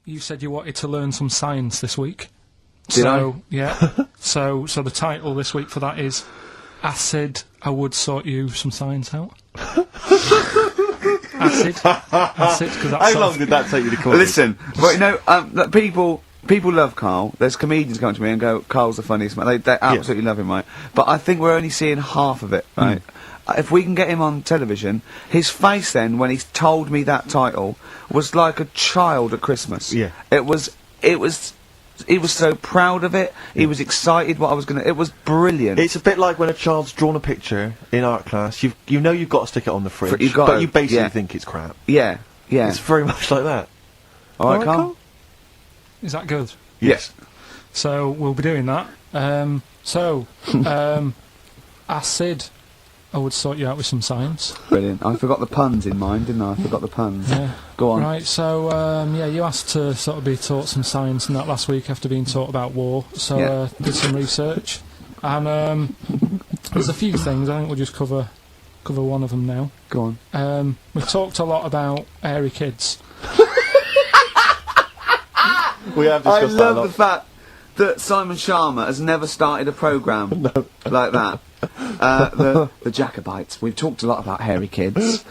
You said you wanted to learn some science this week. Did I? Yeah. so the title this week for that is Acid, I Would Sort You Some Science Out. Acid, because that's... How long did that take you to come up with? Listen, well, you know, people love Karl. There's comedians come to me and go, Karl's the funniest man. They absolutely love him, right? But I think we're only seeing half of it, right? If we can get him on television, his face then, when he's told me that title, was like a child at Christmas. Yeah. He was so proud of it. He was excited what I was gonna... It was brilliant. It's a bit like when a child's drawn a picture in art class. You know you've got to stick it on the fridge, but you basically think it's crap. Yeah, yeah. It's very much like that. All right, Karl? Is that good? Yes. So we'll be doing that. Acid, I would sort you out with some science. Brilliant. I forgot the puns in mine, didn't I? I forgot the puns. Yeah. Go on. Right, so, you asked to sort of be taught some science and that last week after being taught about war, so did some research. And there's a few things, I think we'll just cover one of them now. Go on. We've talked a lot about hairy kids. We have discussed I love the fact that Simon Sharma has never started a programme like that. The Jacobites. We've talked a lot about hairy kids.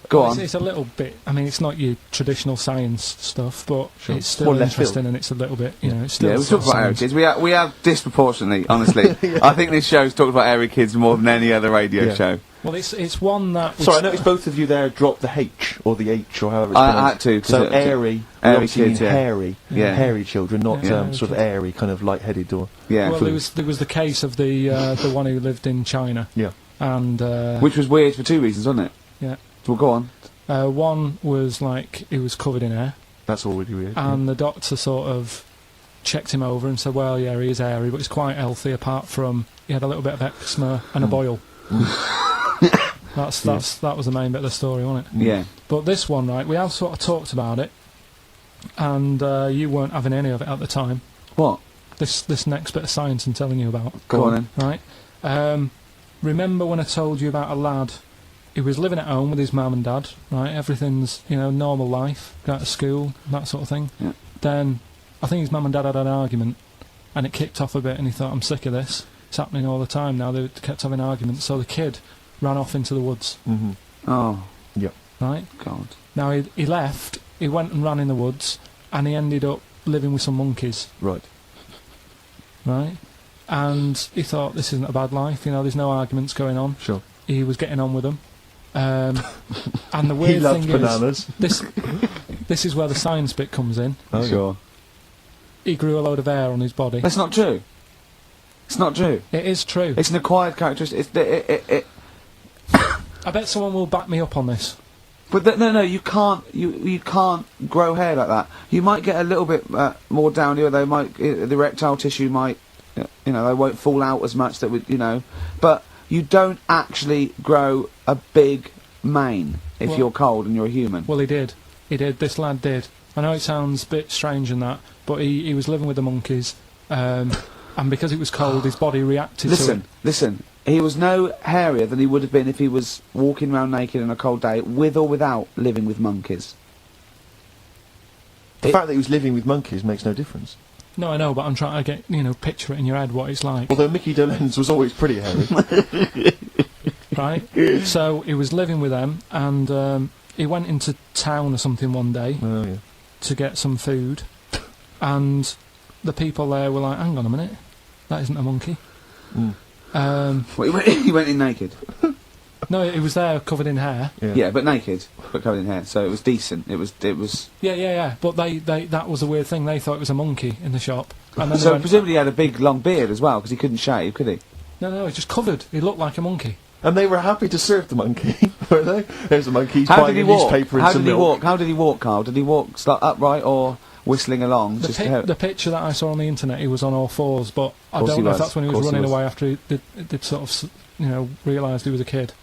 Go on. It's a little bit... I mean, it's not your traditional science stuff, but it's still More left interesting field. and it's a little bit, you know... It's still Yeah, we talk about hairy kids. We have disproportionately, honestly. I think this show's talked about hairy kids more than any other radio show. Well, it's one that... Sorry, I noticed both of you there dropped the H, or the H, or however it's pronounced. I had to. So airy kids, yeah. hairy. Yeah. Hairy children, not Yeah. sort of airy, kind of light-headed or... Yeah. Well, there was the case of the one who lived in China. Yeah. And... which was weird for two reasons, wasn't it? Yeah. Well, go on. One was, like, he was covered in hair. That's all really weird. And the doctor sort of checked him over and said, well, yeah, he is hairy, but he's quite healthy, apart from he had a little bit of eczema and a boil. That was the main bit of the story, wasn't it? Yeah. But this one, right, we have sort of talked about it, and you weren't having any of it at the time. What? This next bit of science I'm telling you about. Go on then. Right. Remember when I told you about a lad who was living at home with his mum and dad, right? Everything's, normal life, go to school, that sort of thing. Yeah. Then, I think his mum and dad had an argument, and it kicked off a bit, and he thought, I'm sick of this. It's happening all the time now. They kept having arguments, so the kid ran off into the woods. Mm-hmm. Oh. Yep. Right? God. Now, he left, he went and ran in the woods, and he ended up living with some monkeys. Right. Right? And he thought, this isn't a bad life, there's no arguments going on. Sure. He was getting on with them. And the weird he loved thing bananas. is, this is where the science bit comes in. Oh, sure. He grew a load of hair on his body. That's not true. It's not true. It is true. It's an acquired characteristic. I bet someone will back me up on this. But no, you can't. You can't grow hair like that. You might get a little bit more down here. They might the erectile tissue might, they won't fall out as much. That would, but you don't actually grow a big mane if you're cold and you're a human. Well, he did. This lad did. I know it sounds a bit strange and that, but he was living with the monkeys, and because it was cold, his body reacted to it. Listen. He was no hairier than he would have been if he was walking around naked on a cold day, with or without living with monkeys. The fact that he was living with monkeys makes no difference. No, I know, but I'm trying to get, picture it in your head what it's like. Although Mickey Dolenz was always pretty hairy. Right? So he was living with them, and he went into town or something one day to get some food, and the people there were like, hang on a minute, that isn't a monkey. He went in naked. No, he was there covered in hair. Yeah, but naked, but covered in hair. So it was decent. It was. Yeah. But they that was the weird thing. They thought it was a monkey in the shop. And then so presumably he had a big long beard as well, because he couldn't shave, could he? No, he just covered. He looked like a monkey. And they were happy to serve the monkey, were they? There's a monkey. How did he walk? Newspaper How and did he milk. walk? How did he walk, Karl? Did he walk upright or whistling along? The picture that I saw on the internet, he was on all fours, but I don't know if that's when he was running away after he did sort of, realised he was a kid.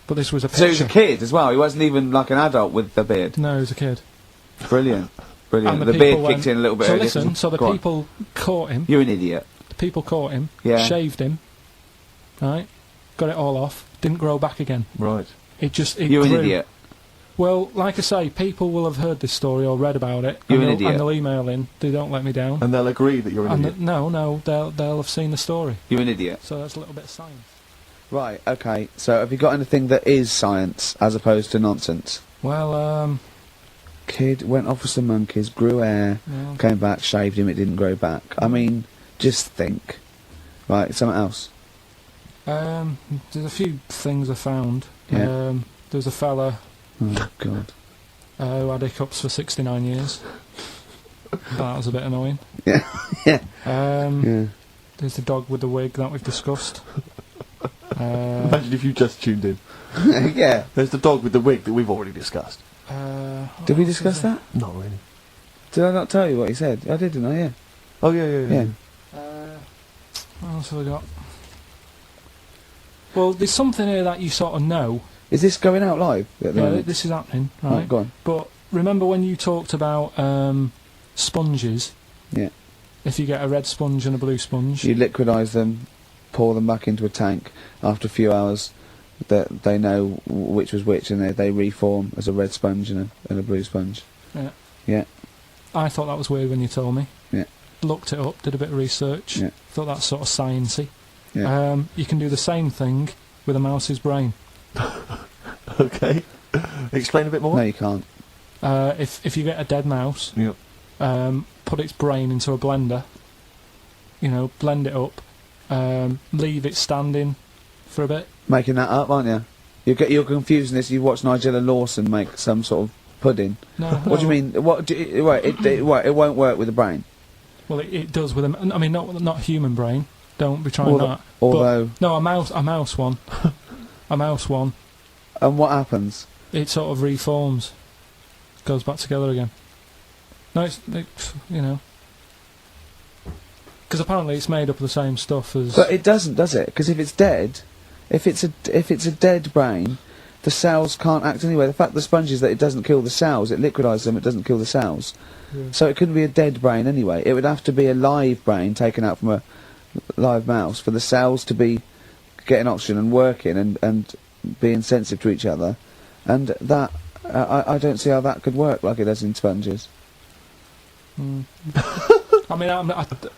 But this was a picture. So he was a kid as well. He wasn't even like an adult with the beard. No, he was a kid. Brilliant. And the beard kicked in a little bit so earlier. listen, so the people caught him. You're an idiot. The people caught him, shaved him, right? Got it all off, didn't grow back again. Right. It You're grew. an idiot. Well, like I say, people will have heard this story or read about it. You're an idiot. And they'll email in. They don't let me down. And they'll agree that you're an idiot. No, they'll have seen the story. You're an idiot. So that's a little bit of science. Right, okay. So have you got anything that is science as opposed to nonsense? Well, Kid went off with some monkeys, grew hair, came back, shaved him, it didn't grow back. I mean, just think. Right, something else. There's a few things I found. Yeah. There's a fella Oh, God. who had hiccups for 69 years. That was a bit annoying. Yeah. Yeah. Yeah. There's the dog with the wig that we've discussed. Imagine if you just tuned in. Yeah. There's the dog with the wig that we've already discussed. Did we discuss that? Not really. Did I not tell you what he said? I did, didn't I? Yeah. Oh, yeah. What else have I got? Well, there's something here that you sort of know. Is this going out live? At the Yeah, moment? this is happening. Right, Right. go on. But remember when you talked about sponges? Yeah. If you get a red sponge and a blue sponge. You liquidise them, pour them back into a tank. After a few hours, they know which was which, and they reform as a red sponge and a blue sponge. Yeah. Yeah. I thought that was weird when you told me. Yeah. Looked it up, did a bit of research. Yeah. Thought that's sort of sciencey. Yeah. You can do the same thing with a mouse's brain. Okay. Explain a bit more. No, you can't. If you get a dead mouse, Yep. put its brain into a blender, blend it up, leave it standing for a bit. Making that up, aren't you? You're confusing this. You watch Nigella Lawson make some sort of pudding. No. What do you mean? It won't work with the brain. Well, it does with I mean, not human brain. Don't be trying that. Although no, a mouse one, a mouse one. And what happens? It sort of reforms, goes back together again. No, it's because apparently it's made up of the same stuff as. But it doesn't, does it? Because if it's dead, if it's a dead brain, the cells can't act anyway. The fact the sponge is that it doesn't kill the cells, it liquidises them, it doesn't kill the cells. Yeah. So it couldn't be a dead brain anyway. It would have to be a live brain taken out from a live mouse for the cells to be getting oxygen and working and being sensitive to each other. And that, I don't see how that could work like it does in sponges. I mean, do you know what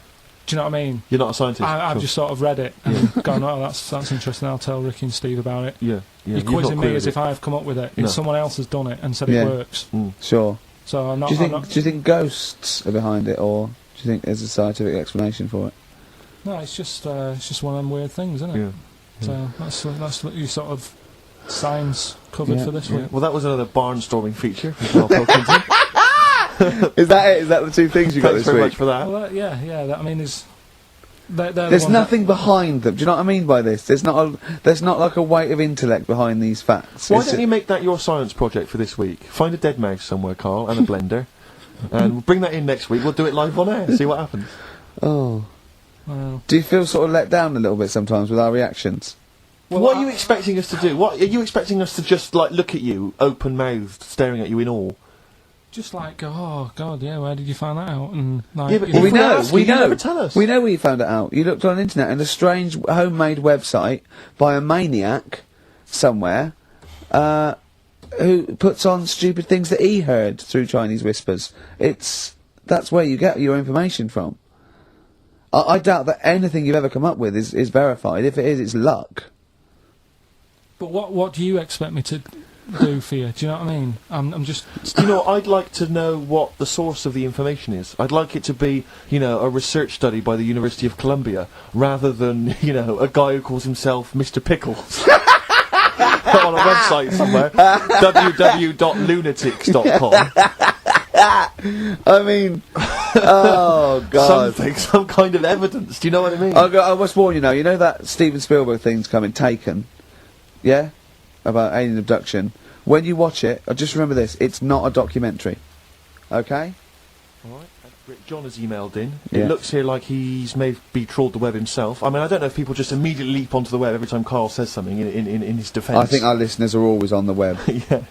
I mean? You're not a scientist. I've just sort of read it and gone, oh, that's interesting. I'll tell Ricky and Steve about it. Yeah. You're quizzing me as if I've come up with it. No. Someone else has done it and said Yeah. it works. Sure. So I'm not. Do you think ghosts are behind it, or do you think there's a scientific explanation for it? No, it's just one of them weird things, isn't it? Yeah. So that's what you sort of science covered for this week. Well, that was another barnstorming feature from Karl Pilkington. Is that it? Is that the two things you got Thanks this very week? much for that. Well, I mean, There's nothing behind them. Do you know what I mean by this? There's not like a weight of intellect behind these facts. Why don't you make that your science project for this week? Find a dead mouse somewhere, Karl, and a blender, and we'll bring that in next week. We'll do it live on air. See what happens. Oh. Well, Do you feel sort of let down a little bit sometimes with our reactions? Well, what are you expecting us to do? What are you expecting us to just like look at you, open-mouthed, staring at you in awe? just like go, oh God, yeah, where did you find that out? And like, Yeah, but Well, we If we know, ask we you, you know. never tell us. We know where you found it out. You looked on the internet and a strange homemade website by a maniac somewhere, who puts on stupid things that he heard through Chinese whispers. That's where you get your information from. I doubt that anything you've ever come up with is verified. If it is, it's luck. But what do you expect me to do for you? Do you know what I mean? I'm just. You know, I'd like to know what the source of the information is. I'd like it to be, you know, a research study by the University of Columbia, rather than, you know, a guy who calls himself Mr. Pickles. On a website somewhere, www.lunatics.com. I mean, oh God. Some kind of evidence, do you know what I mean? I must warn you now, you know that Steven Spielberg thing's coming, Taken? Yeah? About alien abduction. When you watch it, just remember this, it's not a documentary. Okay? Alright, John has emailed in. Yeah. It looks here like he's maybe trawled the web himself. I mean, I don't know if people just immediately leap onto the web every time Karl says something in his defence. I think our listeners are always on the web. Yeah.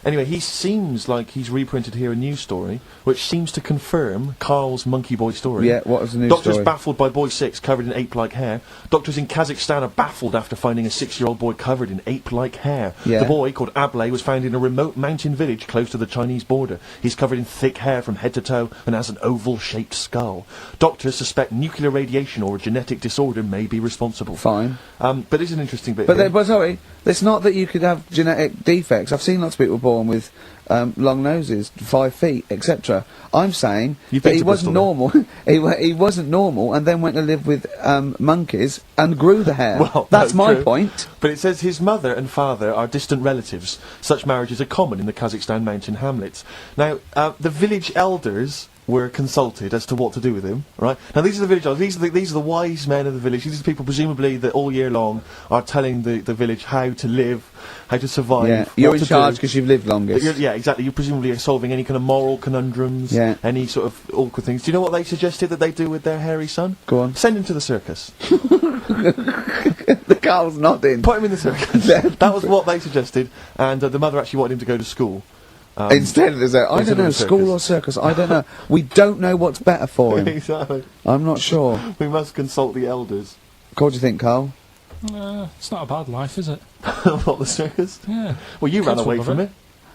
Anyway, he seems like he's reprinted here a news story, which seems to confirm Karl's Monkey Boy story. Yeah, what was the news Doctors story? baffled by boy 6 covered in ape-like hair. Doctors in Kazakhstan are baffled after finding a 6-year-old boy covered in ape-like hair. Yeah. The boy, called Ablay, was found in a remote mountain village close to the Chinese border. He's covered in thick hair from head to toe and has an oval-shaped skull. Doctors suspect nuclear radiation or a genetic disorder may be responsible. Fine. But it's an interesting bit But, here. but sorry, it's not that you could have genetic defects. I've seen lots of people born with long noses, 5 feet, etc. I'm saying You've that been he to wasn't Bristol, normal. he wasn't normal, and then went to live with monkeys and grew the hair. Well, that's my true. point. But it says his mother and father are distant relatives. Such marriages are common in the Kazakhstan mountain hamlets. Now, the village elders were consulted as to what to do with him, right? Now, these are the village elders. These are the wise men of the village. These are the people, presumably, that all year long are telling the village how to live, how to survive. Yeah, what you're in to charge do. because you've lived longest. Yeah, exactly. You presumably are solving any kind of moral conundrums, Yeah. any sort of awkward things. Do you know what they suggested that they do with their hairy son? Go on. Send him to the circus. The Carl's nodding. Put him in the circus. That was what they suggested, and the mother actually wanted him to go to school. Instead, there's a, I instead don't know, of a circus. school or circus, I don't know. We don't know what's better for him. Exactly. I'm not sure. We must consult the elders. What do you think, Karl? It's not a bad life, is it? What, the circus? Yeah. Well, you ran Kids will away love from it. it.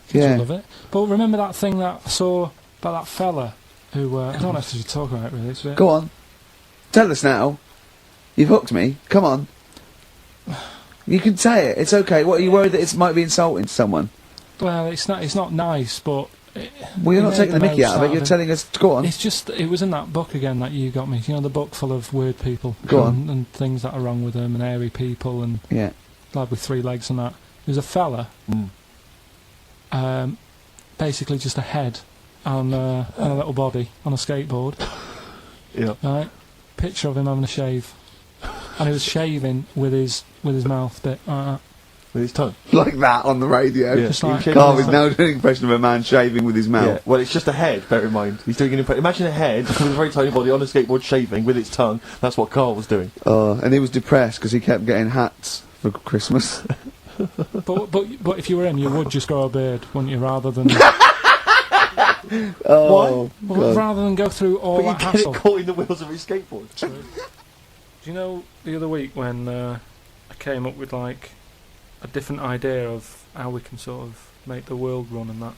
Kids Yeah. will love it. But remember that thing that I saw about that fella who, I don't have to talk about it really, it's a bit... Go on. Tell us now. You've hooked me. Come on. You can say it. It's okay. What, are you worried that it might be insulting to someone? Well, it's not nice, but... Well, you're he not made taking the mickey out of it. You're it. telling us to go on. It's just, it was in that book again that you got me. You know, the book full of weird people. Go on. And things that are wrong with them, and hairy people, and Yeah. lad with 3 legs and that. There's a fella, basically just a head and a little body on a skateboard. Yeah. Right? Picture of him having a shave. And he was shaving with his mouth bit like that. With his tongue. Like that on the radio. Yeah. Just He was like- shaving Carl his is tongue. now doing an impression of a man shaving with his Yeah. mouth. Well, it's just a head, bear in mind. He's doing an impression. Imagine a head with a very tiny body on a skateboard shaving with its tongue. That's what Karl was doing. And he was depressed because he kept getting hats for Christmas. But if you were him, you would just grow a beard, wouldn't you, rather than... Oh, Well, God. rather than go through all But you that get hassle. it caught in the wheels of his skateboard. Do you know the other week when I came up with like a different idea of how we can sort of make the world run and that?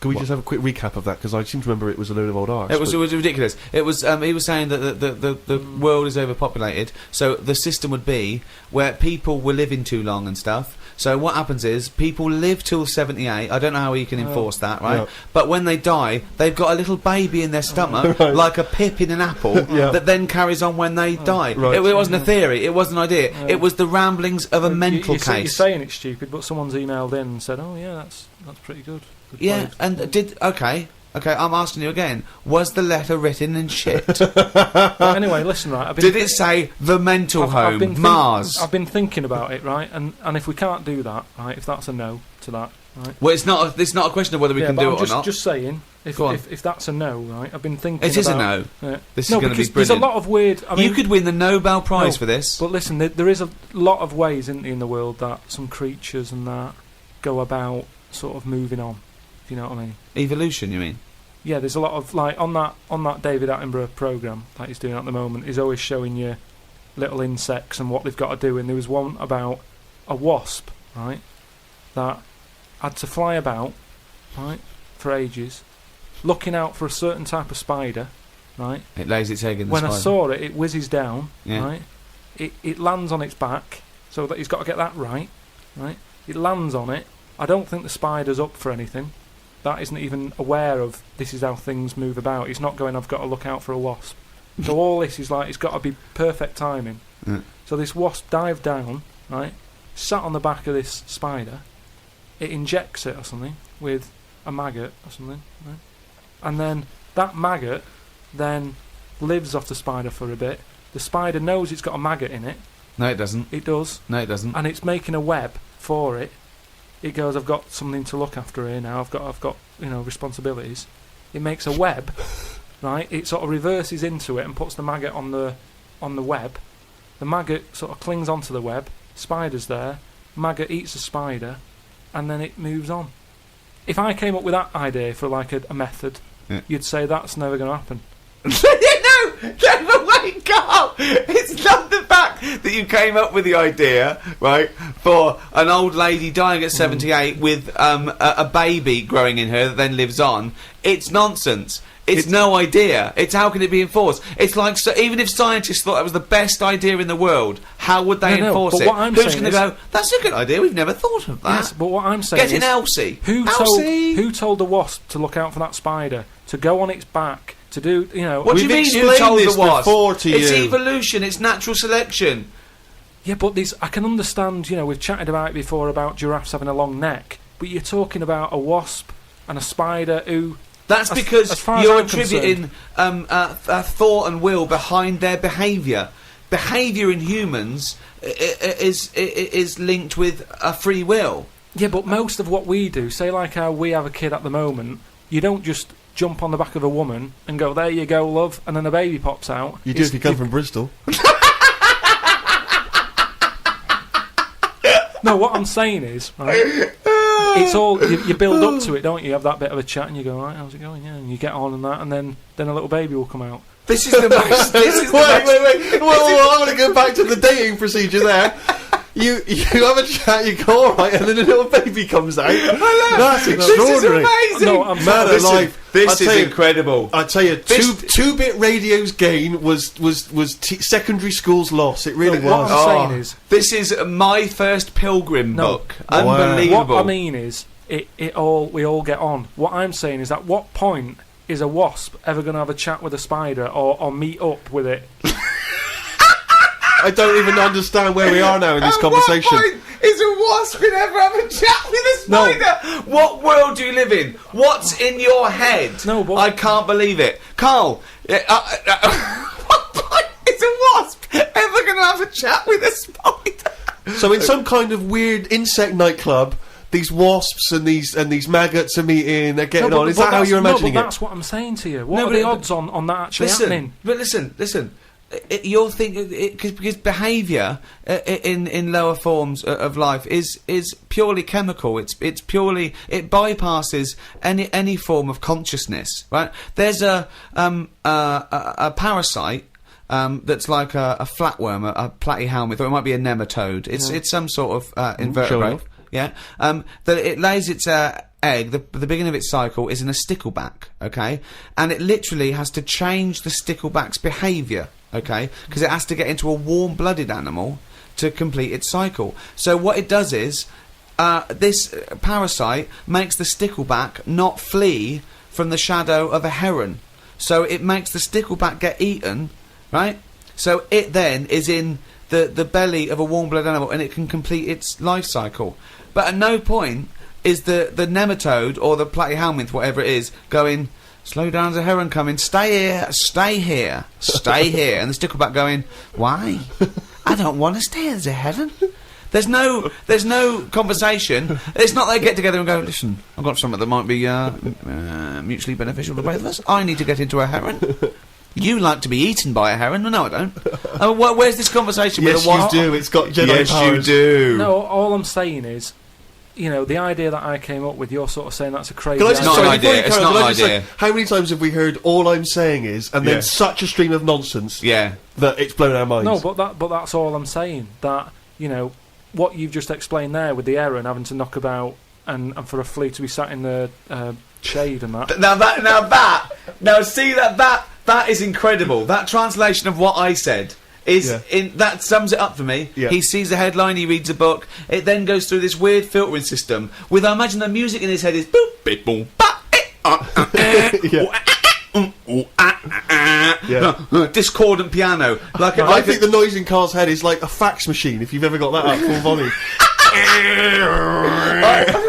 Can we just have a quick recap of that? Because I seem to remember it was a load of old arse. It was ridiculous. It was he was saying that the world is overpopulated, so the system would be where people were living too long and stuff. So what happens is people live till 78. I don't know how you can enforce that, right? Yeah. But when they die, they've got a little baby in their stomach, Right. like a pip in an apple, Yeah. that then carries on when they die. Right. It wasn't a theory. It wasn't an idea. Yeah. It was the ramblings of a mental you're case. saying it's stupid, but someone's emailed in and said, "Oh yeah, that's pretty good." Good Yeah, played." and okay. I'm asking you again. Was the letter written in shit? But anyway, listen, right? I've been Did it say the mental I've home, been Mars? I've been thinking about it, right? And if we can't do that, right? If that's a no to that, right? Well, it's not a question of whether we Yeah, can but do I'm it just, or not. Just saying, if Go on. if that's a no, right? I've been thinking. It is a about, no. Yeah. This no, is going to be because there's a brilliant. lot of weird. I mean, You could win the Nobel Prize No, for this. But listen, there is a lot of ways in the world that some creatures and that go about sort of moving on. If you know what I mean. Evolution, you mean? Yeah, there's a lot of like on that David Attenborough program that he's doing at the moment. He's always showing you little insects and what they've got to do. And there was one about a wasp, right, that had to fly about, right, for ages, looking out for a certain type of spider, right. It lays its egg in the When I spider. saw it, it whizzes down, Yeah. right. It lands on its back, so that he's got to get that right. It lands on it. I don't think the spider's up for anything. That isn't even aware of this is how things move about. He's not going, I've got to look out for a wasp. So all this is like, it's got to be perfect timing. Yeah. So this wasp dived down, right, sat on the back of this spider. It injects it or something with a maggot or something, right? And then that maggot then lives off the spider for a bit. The spider knows it's got a maggot in it. No, it doesn't. It does. No, it doesn't. And it's making a web for it. It goes, I've got something to look after here now. I've got responsibilities. It makes a web, right? It sort of reverses into it and puts the maggot on the web. The maggot sort of clings onto the web. Spider's there. Maggot eats the spider, and then it moves on. if I came up with that idea for like a method, you'd say that's never going to happen. No, wait, Carl! It's not the fact that you came up with the idea, right, for an old lady dying at 78 with a baby growing in her that then lives on. It's nonsense. It's no idea. It's how can it be enforced? It's like, so even if scientists thought that was the best idea in the world, how would they enforce it? What I'm Who's saying going to go, that's a good idea, we've never thought of that. Yes, but what I'm saying Getting is... Elsie. Who told the wasp to look out for that spider, to go on its back, to do, you know... What do you We've mean who explained told this the wasp? before to It's you. evolution, it's natural selection. Yeah, but I can understand, you know, we've chatted about it before about giraffes having a long neck, but you're talking about a wasp and a spider who... That's because as far as you're I'm attributing thought and will behind their behaviour. Behaviour in humans is linked with a free will. Yeah, but most of what we do, say like how we have a kid at the moment, you don't just jump on the back of a woman and go, there you go, love, and then a baby pops out. You do if you come from Bristol. No, what I'm saying is, right, it's all, you build up to it, don't you? You have that bit of a chat and you go, right, how's it going? Yeah, and you get on and that, and then a little baby will come out. This is the most... This is the most... Wait. Well, I want to go back to the dating procedure there. You have a chat, you go alright, and then a little baby comes out. That's extraordinary. This is amazing. No, I'm Man sorry. alive. This I'll is tell you- incredible. I tell you, This- two-bit radio's gain was secondary school's loss. It really No, what was. I'm saying is... This is my first Pilgrim No. book. Wow. Unbelievable. What I mean is, we all get on. What I'm saying is, at what point is a wasp ever going to have a chat with a spider or meet up with it? I don't even understand where we are now in this conversation. What point is a wasp going to ever have a chat with a No. spider? What world do you live in? What's in your head? No, but- I can't believe it. Carl, what point is a wasp ever going to have a chat with a spider? So in some kind of weird insect nightclub, these wasps and these maggots are meeting, they're getting on. Is that how you're imagining no, it? but that's what I'm saying to you. What No, are the but- odds on that actually happening? Listen. You're thinking because behaviour in lower forms of life is purely chemical. It's purely, it bypasses any form of consciousness. Right? There's a parasite. That's like a flatworm, a platyhelminth, or it might be a nematode. It's some sort of invertebrate. off. Yeah. That it lays its egg. The beginning of its cycle is in a stickleback. Okay, and it literally has to change the stickleback's behaviour. Okay, because it has to get into a warm-blooded animal to complete its cycle. So what it does is this parasite makes the stickleback not flee from the shadow of a heron. So it makes the stickleback get eaten. Right? So it then is in the belly of a warm-blooded animal and it can complete its life cycle. But at no point is the nematode or the platyhelminth, whatever it is, going, slow down, there's a heron coming, stay here, stay here, stay here. And the stickleback going, why? I don't want to stay, there's a heron. There's no conversation. It's not they get together and go, listen, I've got something that might be mutually beneficial to both of us. I need to get into a heron. You like to be eaten by a heron? No, I don't. Where's this conversation Yes, with a wasp? you do. It's got Jedi Yes, powers. you do. No, all I'm saying is, you know, the idea that I came up with, you're sort of saying that's a crazy Can I just, It's not sorry, an before idea, you it's carry on, not can an I just say, idea. how many times have we heard all I'm saying is, and Yeah. then such a stream of nonsense Yeah. that it's blown our minds? No, but that's all I'm saying. That, you know, what you've just explained there with the heron having to knock about and for a flea to be sat in the shade and that. That is incredible. That translation of what I said is that sums it up for me. Yeah. He sees the headline, he reads a book. It then goes through this weird filtering system with, I imagine the music in his head is boop, beep, boom, ba, discordant piano. I think the noise in Carl's head is like a fax machine, if you've ever got that up full volume.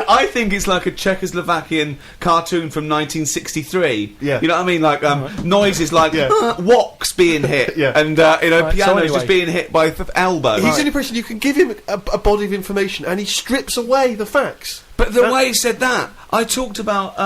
I think it's like a Czechoslovakian cartoon from 1963. Yeah. You know what I mean? Like noises like woks being hit, Yeah. and Right, so pianos anyway. just being hit by elbow. He's the only person you can give him a body of information, and he strips away the facts. But the way he said that, I talked about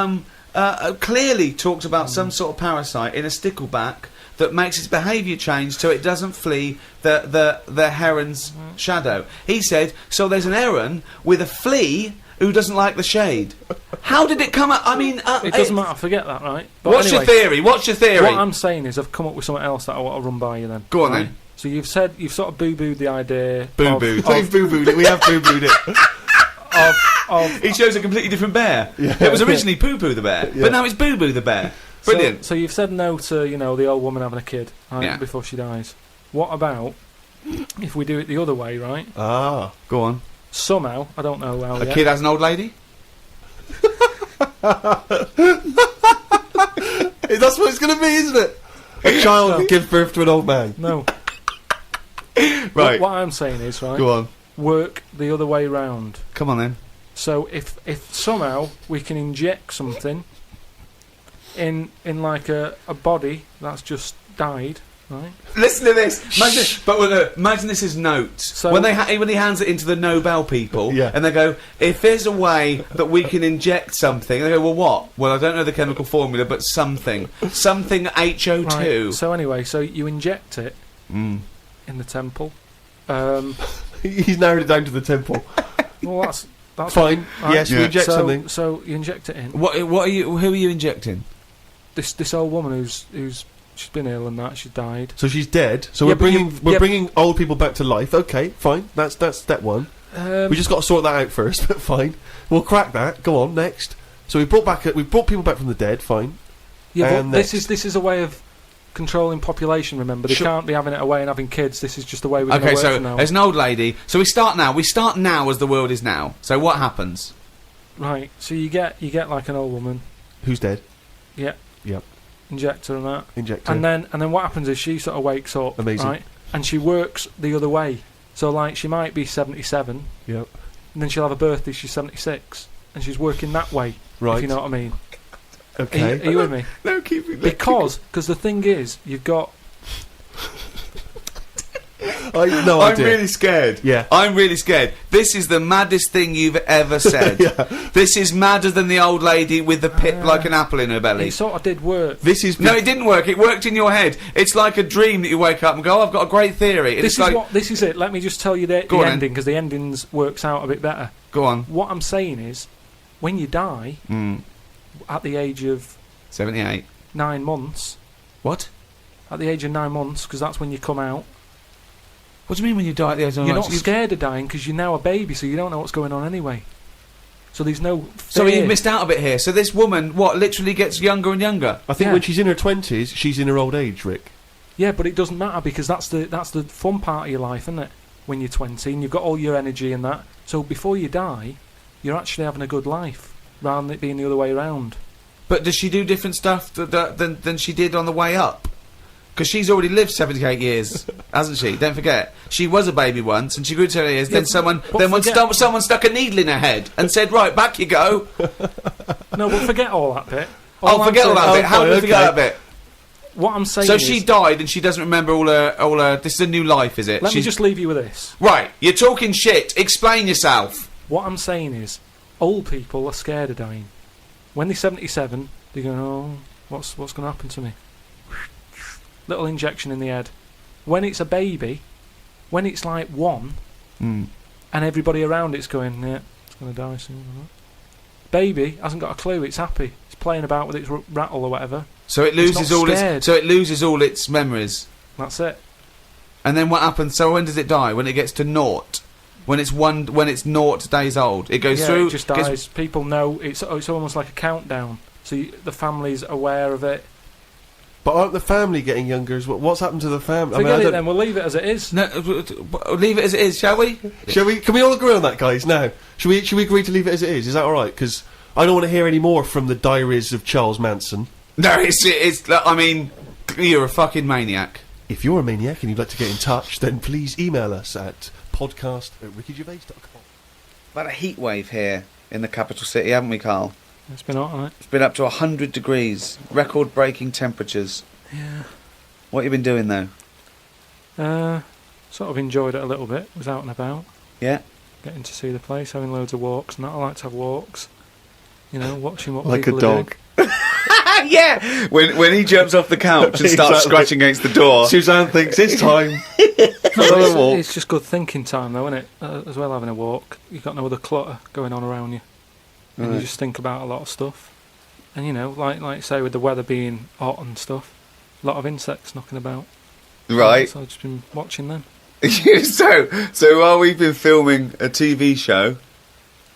clearly talked about some sort of parasite in a stickleback that makes its behaviour change so it doesn't flee the heron's shadow. He said, so there's an heron with a flea who doesn't like the shade. How did it come up? I mean, it doesn't matter. Forget that, right? But what's anyway, your theory? What's your theory? What I'm saying is, I've come up with something else that I want to run by you. Then go on right? then. So you've sort of boo-booed the idea. Boo-booed. We've boo-booed it. We have boo-booed it. He shows a completely different bear. Yeah. It was originally Poo-Poo the bear, Yeah. but now it's Boo-Boo the bear. Brilliant. So you've said no to, the old woman having a kid, right, Yeah. before she dies. What about if we do it the other way, right? Ah. Go on. Somehow, I don't know how A yet. kid has an old lady? That's what it's going to be, isn't it? A child gives birth to an old man. No. Right. What I'm saying is, right, Go on. work the other way round. Come on then. So if somehow we can inject something in like a body that's just died, right? Listen to this. Imagine this is notes. So- when he hands it into the Nobel people, Yeah. and they go, if there's a way that we can inject something, they go, well, what? Well, I don't know the chemical formula, but something HO2. Right. So anyway, so you inject it Mm. in the temple. He's narrowed it down to the temple. Well, that's Fine. right. Yes, we Yeah. inject something. So you inject it in. What are you? Who are you injecting? This old woman who's she's been ill and that she's died. So she's dead. So Yeah, we're but bringing yeah. bringing old people back to life. Okay, fine. That's step one. We just got to sort that out first. But fine, we'll crack that. Go on next. So we brought people back from the dead. Fine. yeah, but next. this is a way of controlling population. Remember, they Sure. can't be having it away and having kids. This is just the way we're going to Okay, work so from now. there's an old lady. So we start now. We start now as the world is now. So what happens? Right. So you get like an old woman, Who's dead? inject her and that, Injector. and then what happens is she sort of wakes up, Amazing. right, and she works the other way. So like she might be 77, Yep. and then she'll have a birthday. She's 76, and she's working that way. Right. If you know what I mean. Okay. Are you with me? No, keep it. Because the thing is, you've got. No I'm idea. really scared. Yeah. I'm really scared. This is the maddest thing you've ever said. Yeah. This is madder than the old lady with the pit like an apple in her belly. It sort of did work. This is No, it didn't work. It worked in your head. It's like a dream that you wake up and go, oh, I've got a great theory. And This it's is like, this is it. Let me just tell you the Go on then. ending, because the endings works out a bit better. go on. What I'm saying is, when you die at the age of 78. 9 months, What? at the age of 9 months, because that's when you come out. What do you mean when you die at the age of You're nine? not scared of dying because you're now a baby, so you don't know what's going on anyway. So there's no So fear. you missed out a bit here. So this woman, what, literally gets younger and younger? I think Yeah. when she's in her 20s, she's in her old age, Rick. Yeah, but it doesn't matter because that's the fun part of your life, isn't it? When you're 20 and you've got all your energy and that. So before you die, you're actually having a good life rather than it being the other way around. But does she do different stuff than she did on the way up? Because she's already lived 78 years, hasn't she? Don't forget. She was a baby once, and she grew to 78 years. Yeah, Then someone forget- someone stuck a needle in her head and said, right, back you go. No, but forget all that bit. I'll forget all that saying- bit. How do we okay. forget that bit? What I'm saying So is... she died and she doesn't remember all her... This is a new life, is it? Let me She's- just leave you with this. Right, you're talking shit. Explain yourself. What I'm saying is, old people are scared of dying. When they're 77, they go, oh, what's going to happen to me? Little injection in the head. When it's a baby, when it's like 1, and everybody around it's going, yeah, it's going to die soon. Baby hasn't got a clue. It's happy. It's playing about with its rattle or whatever. So it It's loses not all scared. its... So it loses all its memories. That's it. And then what happens? So when does it die? When it gets to naught? When it's 0 days old? It goes Yeah, through... it just gets- dies. People know. It's almost like a countdown. So the family's aware of it. But aren't the family getting younger as well? What's happened to the family? Forget it then. We'll leave it as it is. No, leave it as it is, shall we? Shall we? Can we all agree on that, guys? Now, should we agree to leave it as it is? Is that all right? Because I don't want to hear any more from the diaries of Charles Manson. No, it's. I mean, you're a fucking maniac. If you're a maniac and you'd like to get in touch, then please email us at podcast@rickygervais.com. We've had a heat wave here in the capital city, haven't we, Karl? It's been hot, hasn't it? It's been up to 100 degrees, record-breaking temperatures. Yeah. What have you been doing, though? Sort of enjoyed it a little bit. Was out and about, Yeah? getting to see the place, having loads of walks. And that I like to have walks. You know, watching what Like people a dog. are doing. Yeah! When he jumps off the couch and starts Exactly. scratching against the door. Suzanne thinks it's time for another walk. It's just good thinking time, though, isn't it? As well, having a walk. You've got no other clutter going on around you. and you Right. just think about a lot of stuff. And you know, like you say, with the weather being hot and stuff, a lot of insects knocking about. Right. So I've just been watching them. so while we've been filming a TV show,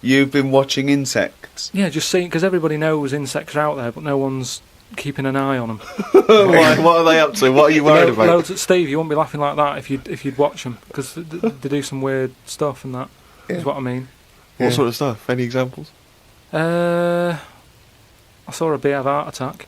you've been watching insects. Yeah, just seeing, because everybody knows insects are out there, but no one's keeping an eye on them. What are they up to? What are you worried about? Loads, Steve, you wouldn't be laughing like that if you'd watch them, because they do some weird stuff and that. Yeah. Is what I mean. What Yeah. sort of stuff? Any examples? I saw a bee have a heart attack.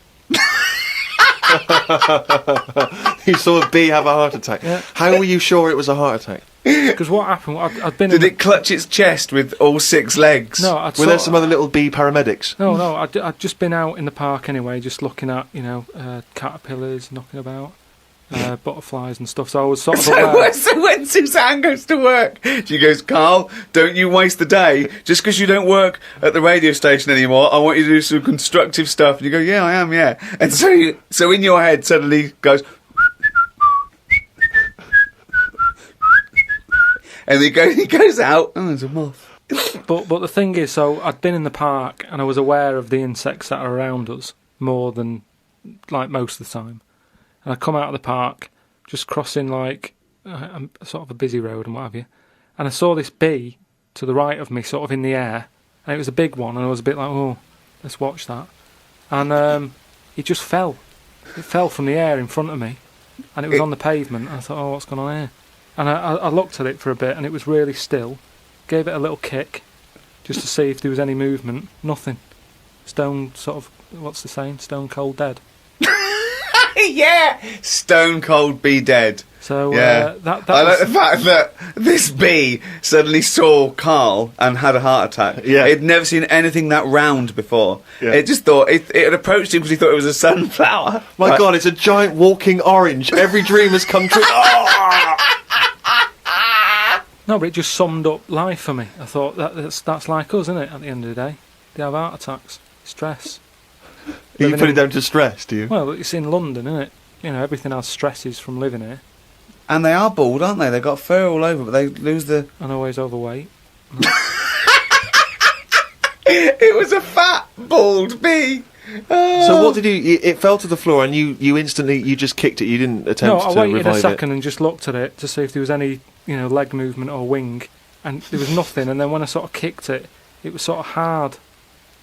You saw a bee have a heart attack. Yeah. How were you sure it was a heart attack? Because what happened? I'd been. Did in it clutch its chest with all 6 legs? No, I'd Were there some other little bee paramedics? No, I'd just been out in the park anyway, just looking at, caterpillars knocking about, butterflies and stuff. So I was sort of aware. So when Suzanne goes to work, she goes, Karl, don't you waste the day. Just because you don't work at the radio station anymore, I want you to do some constructive stuff. And you go, yeah, I am, yeah. And so in your head suddenly goes... and he goes out, oh, there's a moth. But the thing is, so I'd been in the park and I was aware of the insects that are around us more than like most of the time. And I come out of the park, just crossing like sort of a busy road and what have you, and I saw this bee to the right of me, sort of in the air, and it was a big one, and I was a bit like, oh, let's watch that. And it just fell. It fell from the air in front of me, and it was on the pavement. And I thought, oh, what's going on here? And I looked at it for a bit, and it was really still. Gave it a little kick, just to see if there was any movement. Nothing. Stone sort of, what's the saying? Stone cold dead. Yeah! Stone cold bee dead. So Yeah. that I like was, the fact that this bee suddenly saw Karl and had a heart attack. Yeah. It'd never seen anything that round before. Yeah. It just thought, it had approached him because he thought it was a sunflower. My Like, God, it's a giant walking orange. Every dream has come true. no, but it just summed up life for me. I thought that's like us, isn't it? At the end of the day, they have heart attacks, stress. You Living put it in- down to stress, do you? Well, it's in London, isn't it? You know, everything has stresses from living here, And they are bald, aren't they? They've got fur all over, but they lose the... and always overweight. It was a fat, bald bee. So what did you? It fell to the floor, and you instantly just kicked it. You didn't No, attempt I to waited a revive second and just looked at it to see if there was any, leg movement or wing, and there was nothing. And then when I sort of kicked it, it was sort of hard.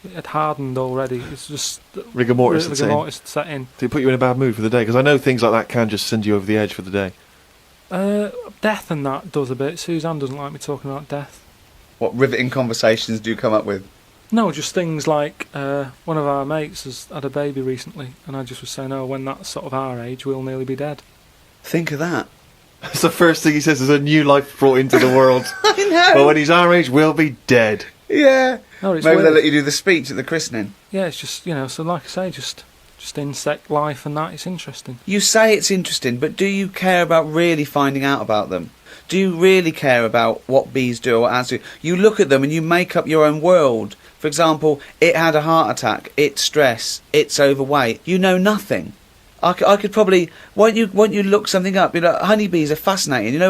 It had hardened already. It's just it. Rigor mortis. had set in. rigor mortis set in. Did it put you in a bad mood for the day? Because I know things like that can just send you over the edge for the day. Death and that does a bit. Suzanne doesn't like me talking about death. What riveting conversations do you come up with? No, just things like one of our mates has had a baby recently, and I just was saying, oh, when that's sort of our age, we'll nearly be dead. Think of that. That's the first thing he says. There's a new life brought into the world. I know. But when he's our age, we'll be dead. Yeah. No, it's Maybe they'll weird. let you do the speech at the christening. Yeah, it's just, so like I say, just insect life and that, it's interesting. You say it's interesting, but do you care about really finding out about them? Do you really care about what bees do or what ants do? You look at them and you make up your own world. For example, it had a heart attack, it's stress, it's overweight. You know nothing. I could probably... Won't you look something up? Honeybees are fascinating.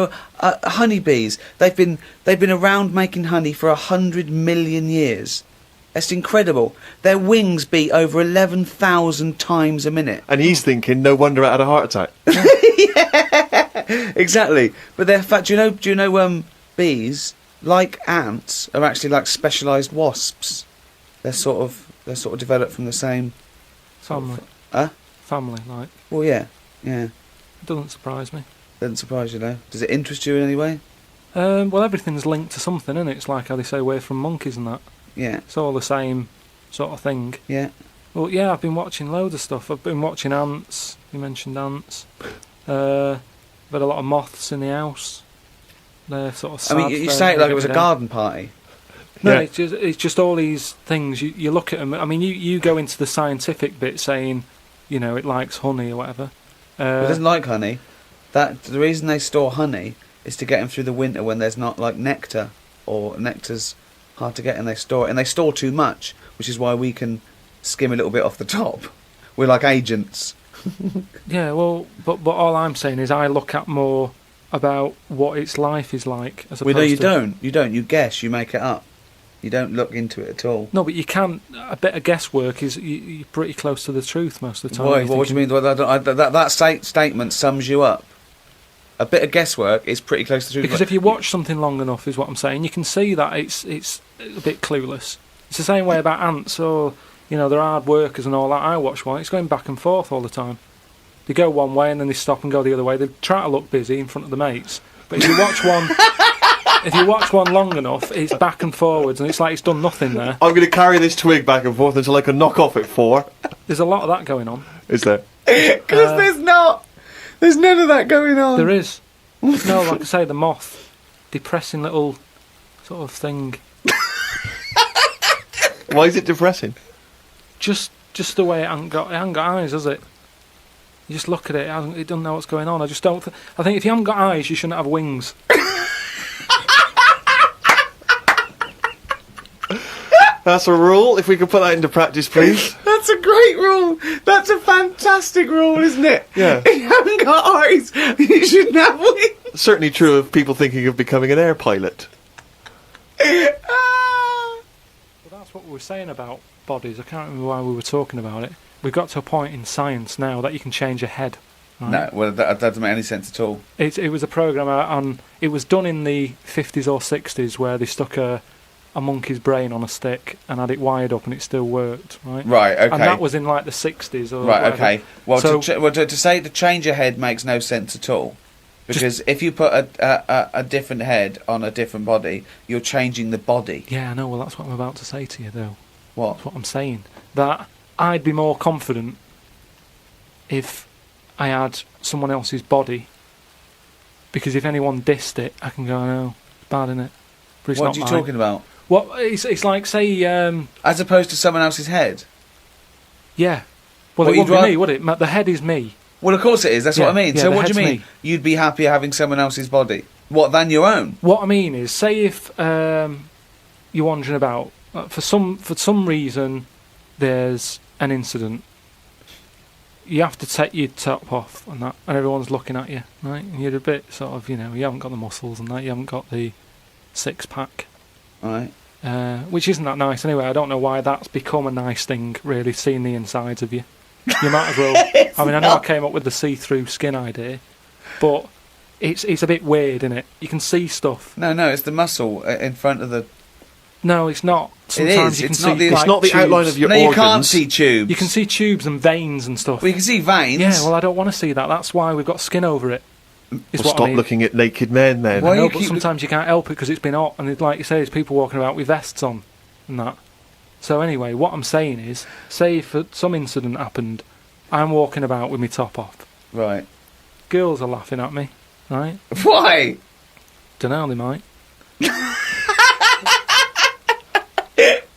Honeybees, they've been around making honey for 100 million years. That's incredible. Their wings beat over 11,000 times a minute. And he's thinking, no wonder it had a heart attack. Yeah, exactly. But they're do you know bees, like ants, are actually like specialised wasps. They're sort of developed from the same Family. Huh? Family, like. Well, yeah. It doesn't surprise me. Doesn't surprise you though. Does it interest you in any way? Well, everything's linked to something, isn't it? It's like how they say we're from monkeys and that. Yeah. It's all the same sort of thing. Yeah. Well, yeah, I've been watching loads of stuff. I've been watching ants. You mentioned ants. I've had a lot of moths in the house. They're sort of sad. I mean, you they're say it like it every was a day. garden party. No, Yeah. it's just all these things. You look at them. I mean, you go into the scientific bit saying, it likes honey or whatever. It doesn't like honey. The reason they store honey is to get them through the winter when there's not like nectar, or nectar's hard to get, and they store it. And they store too much, which is why we can skim a little bit off the top. We're like agents. Yeah, well, but all I'm saying is I look at more about what its life is like as Well, opposed no, you to... don't. You don't. You guess. You make it up. You don't look into it at all. No, but you can. A bit of guesswork is you're pretty close to the truth most of the time. Why? What do you mean? Well, that statement sums you up. A bit of guesswork is pretty close to the truth. Because if you watch something long enough, is what I'm saying, you can see that it's a bit clueless. It's the same way about ants, or they're hard workers and all that. I watch one; it's going back and forth all the time. They go one way and then they stop and go the other way. They try to look busy in front of the mates, but if you watch one, if you watch one long enough, it's back and forwards, and it's like it's done nothing there. I'm going to carry this twig back and forth until I can knock off at 4. There's a lot of that going on. Is there? Because there's not. There's none of that going on. There is. No, like I say, the moth, depressing little sort of thing. Why is it depressing? Just the way it hasn't got eyes, has it? You just look at it, it doesn't know what's going on. I just don't. I think if you haven't got eyes, you shouldn't have wings. That's a rule. If we could put that into practice, please. That's a great rule. That's a fantastic rule, isn't it? Yeah. If you haven't got eyes, you shouldn't have wings. Certainly true of people thinking of becoming an air pilot. Well, that's what we were saying about bodies. I can't remember why we were talking about it. We've got to a point in science now that you can change your head. Right? No, well, that doesn't make any sense at all. It was a program on. It was done in the 50s or 60s where they stuck a monkey's brain on a stick and had it wired up and it still worked, right? Right, okay. And that was in like the 60s or right, whatever. okay. Well, So- to say to change your head makes no sense at all. Because if you put a different head on a different body, you're changing the body. Yeah, I know. Well, that's what I'm about to say to you, though. What? That's what I'm saying. That I'd be more confident if I had someone else's body. Because if anyone dissed it, I can go, no, it's bad, innit? But it's What not are you mine. talking about? What? It's like, say, As opposed to someone else's head? yeah. Well, What, it you'd wouldn't be rather- me, would it? The head is me. Well, of course it is. That's Yeah, what I mean. yeah, So the what do you head's mean? me. You'd be happier having someone else's body? What, than your own? What I mean is, say if you're wandering about, for some reason, there's an incident. You have to take your top off and that, and everyone's looking at you, right? And you're a bit sort of, you haven't got the muscles and that, you haven't got the six-pack, Right. which isn't that nice anyway. I don't know why that's become a nice thing, really, seeing the insides of you. You might as well. I mean, I know I came up with the see-through skin idea, but it's a bit weird, isn't it? You can see stuff. No, it's the muscle in front of the... No, it's not. Sometimes you can It's see not the- It's like, not the tubes. outline of your No, organs. you can't see tubes. You can see tubes and veins and stuff. Well, you can see veins. Yeah, well, I don't want to see that. That's why we've got skin over it. Is Well, what stop I mean. looking at naked men then. Why I know, you but keep- sometimes you can't help it because it's been hot, and like you say, there's people walking about with vests on and that. So anyway, what I'm saying is, say if some incident happened, I'm walking about with my top off. Right. Girls are laughing at me, right? Why? Dunno, they might.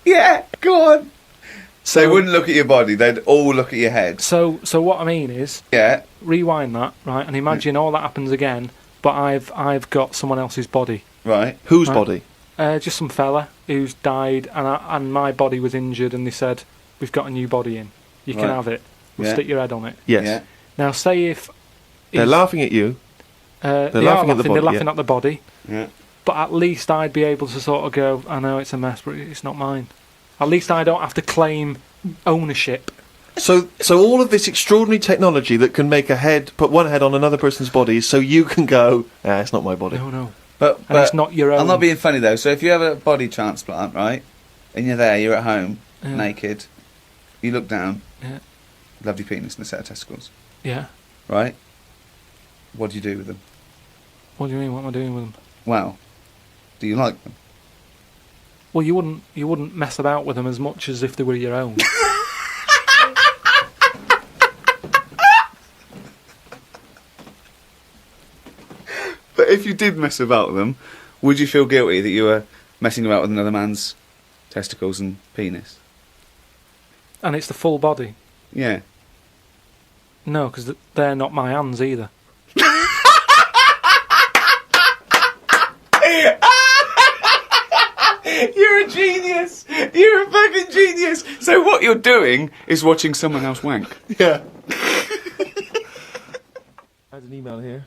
Yeah, go on. So they So- wouldn't look at your body, they'd all look at your head. So what I mean is, Yeah. rewind that, right, and imagine all that happens again, but I've got someone else's body. Right. Whose Right. body? Just some fella who's died, and my body was injured, and they said, we've got a new body in. You can Right. have it. We'll Yeah. stick your head on it. Yes. Yeah. Now, say if... They're is- laughing at you. they laughing are at the they're body, laughing yeah. at the body, Yeah. but at least I'd be able to sort of go, I know it's a mess, but it's not mine. At least I don't have to claim ownership. So all of this extraordinary technology that can make put one head on another person's body, so you can go, it's not my body. No. But And it's not your own. I'm not being funny though. So if you have a body transplant, right, and you're there, you're at home, Yeah. naked, you look down, Yeah. lovely penis and a set of testicles, Yeah. right? What do you do with them? What do you mean, what am I doing with them? Well, do you like them? Well, you wouldn't mess about with them as much as if they were your own. But if you did mess about with them, would you feel guilty that you were messing about with another man's testicles and penis? And it's the full body. Yeah. No, because they're not my hands either. You're a genius! You're a fucking genius! So what you're doing is watching someone else wank. Yeah. I had an email here.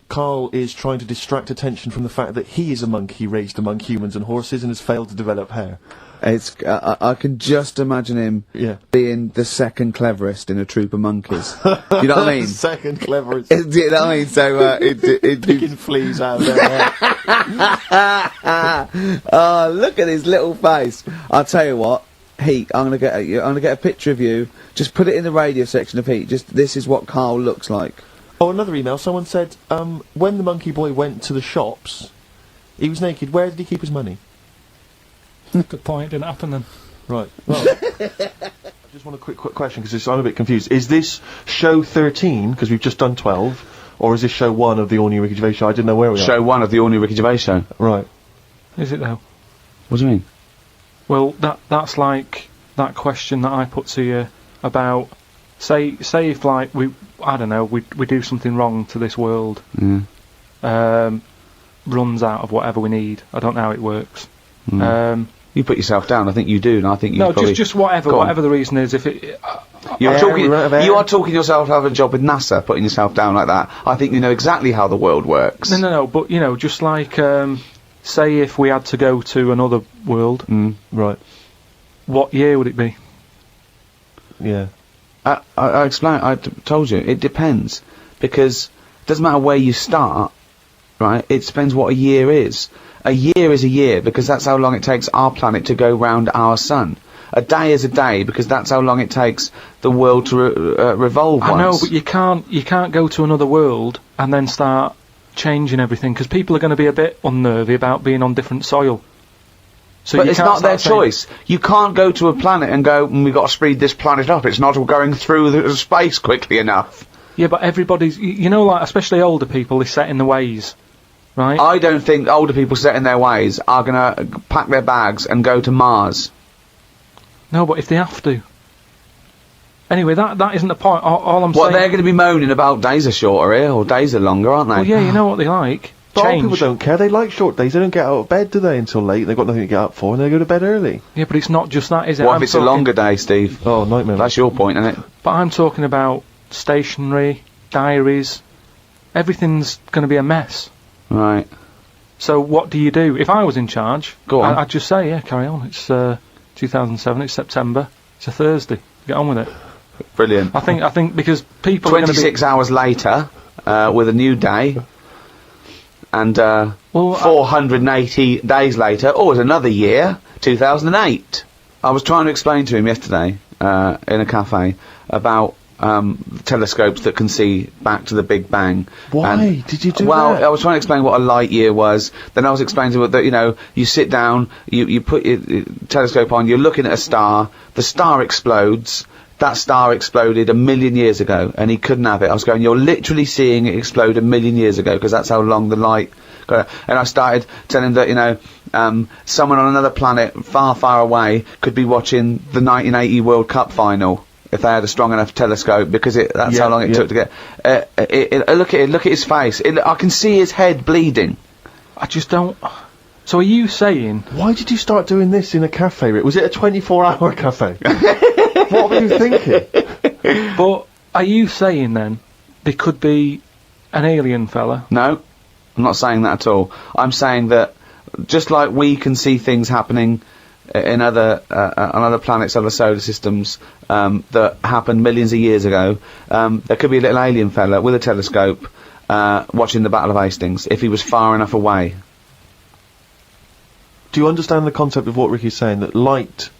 Karl is trying to distract attention from the fact that he is a monkey raised among humans and horses and has failed to develop hair. It's. I can just imagine him being the second cleverest in a troop of monkeys. You know what I mean? Second cleverest. You know what I mean? So Picking fleas out of their hair. Oh, look at his little face. I'll tell you what, Heat. I'm gonna get a picture of you. Just put it in the radio section of Heat. Just this is what Karl looks like. Oh, another email. Someone said, when the monkey boy went to the shops, he was naked. Where did he keep his money? Good point. Didn't happen then. Right. Well, I just want a quick question because I'm a bit confused. Is this show 13? Because we've just done 12, or is this show 1 of the all new Ricky Gervais Show? I didn't know where we are. Show 1 of the all new Ricky Gervais Show. Right. Is it though? What do you mean? Well, that's like that question that I put to you about say if like we do something wrong to this world, runs out of whatever we need. I don't know how it works. You put yourself down. I think you do, and I think you. No, just whatever the reason is. If it, you are talking yourself out of a job with NASA, putting yourself down like that. I think you know exactly how the world works. No. But just like say if we had to go to another world, right? What year would it be? Yeah. I explained. I told you it depends because it doesn't matter where you start, right? It depends what a year is. A year is a year because that's how long it takes our planet to go round our sun. A day is a day because that's how long it takes the world to revolve once. I know, but you can't go to another world and then start changing everything because people are going to be a bit unnervy about being on different soil. So but it's not their choice. You can't go to a planet and go, we've got to speed this planet up. It's not going through the space quickly enough. Yeah, but everybody's, like, especially older people, is set in the ways. Right. I don't think older people set in their ways are going to pack their bags and go to Mars. No, but if they have to. Anyway, that isn't the point. All I'm saying... What, they're going to be moaning about days are shorter here, or days are longer, aren't they? Well, yeah, you know what they like. But old people don't care. They like short days. They don't get out of bed, do they, until late? They've got nothing to get up for, and they go to bed early. Yeah, but it's not just that, is it? What if it's a longer day, Steve? Oh, nightmare. That's your point, isn't it? But I'm talking about stationery, diaries. Everything's going to be a mess. Right. So what do you do? If I was in charge, go on. I'd just say, yeah, carry on. It's 2007. It's September. It's a Thursday. Get on with it. Brilliant. I think because people 26 hours later, with a new day, and 480 days later, it's another year, 2008. I was trying to explain to him yesterday in a cafe about telescopes that can see back to the Big Bang. Why did you do that? Well, I was trying to explain what a light year was. Then I was explaining to him that, you sit down, you put your telescope on, you're looking at a star, the star explodes, that star exploded 1 million years ago, and he couldn't have it. I was going, you're literally seeing it explode 1 million years ago, because that's how long the light... And I started telling him that, someone on another planet far, far away could be watching the 1980 World Cup final if they had a strong enough telescope, because that's how long it took to get... look at his face. I can see his head bleeding. I just don't... So are you saying... Why did you start doing this in a cafe? Was it a 24-hour cafe? What were you thinking? But are you saying, then, there could be an alien fella? No, I'm not saying that at all. I'm saying that just like we can see things happening in other on other planets, other solar systems that happened millions of years ago, there could be a little alien fella with a telescope watching the Battle of Hastings if he was far enough away. Do you understand the concept of what Ricky's saying, that light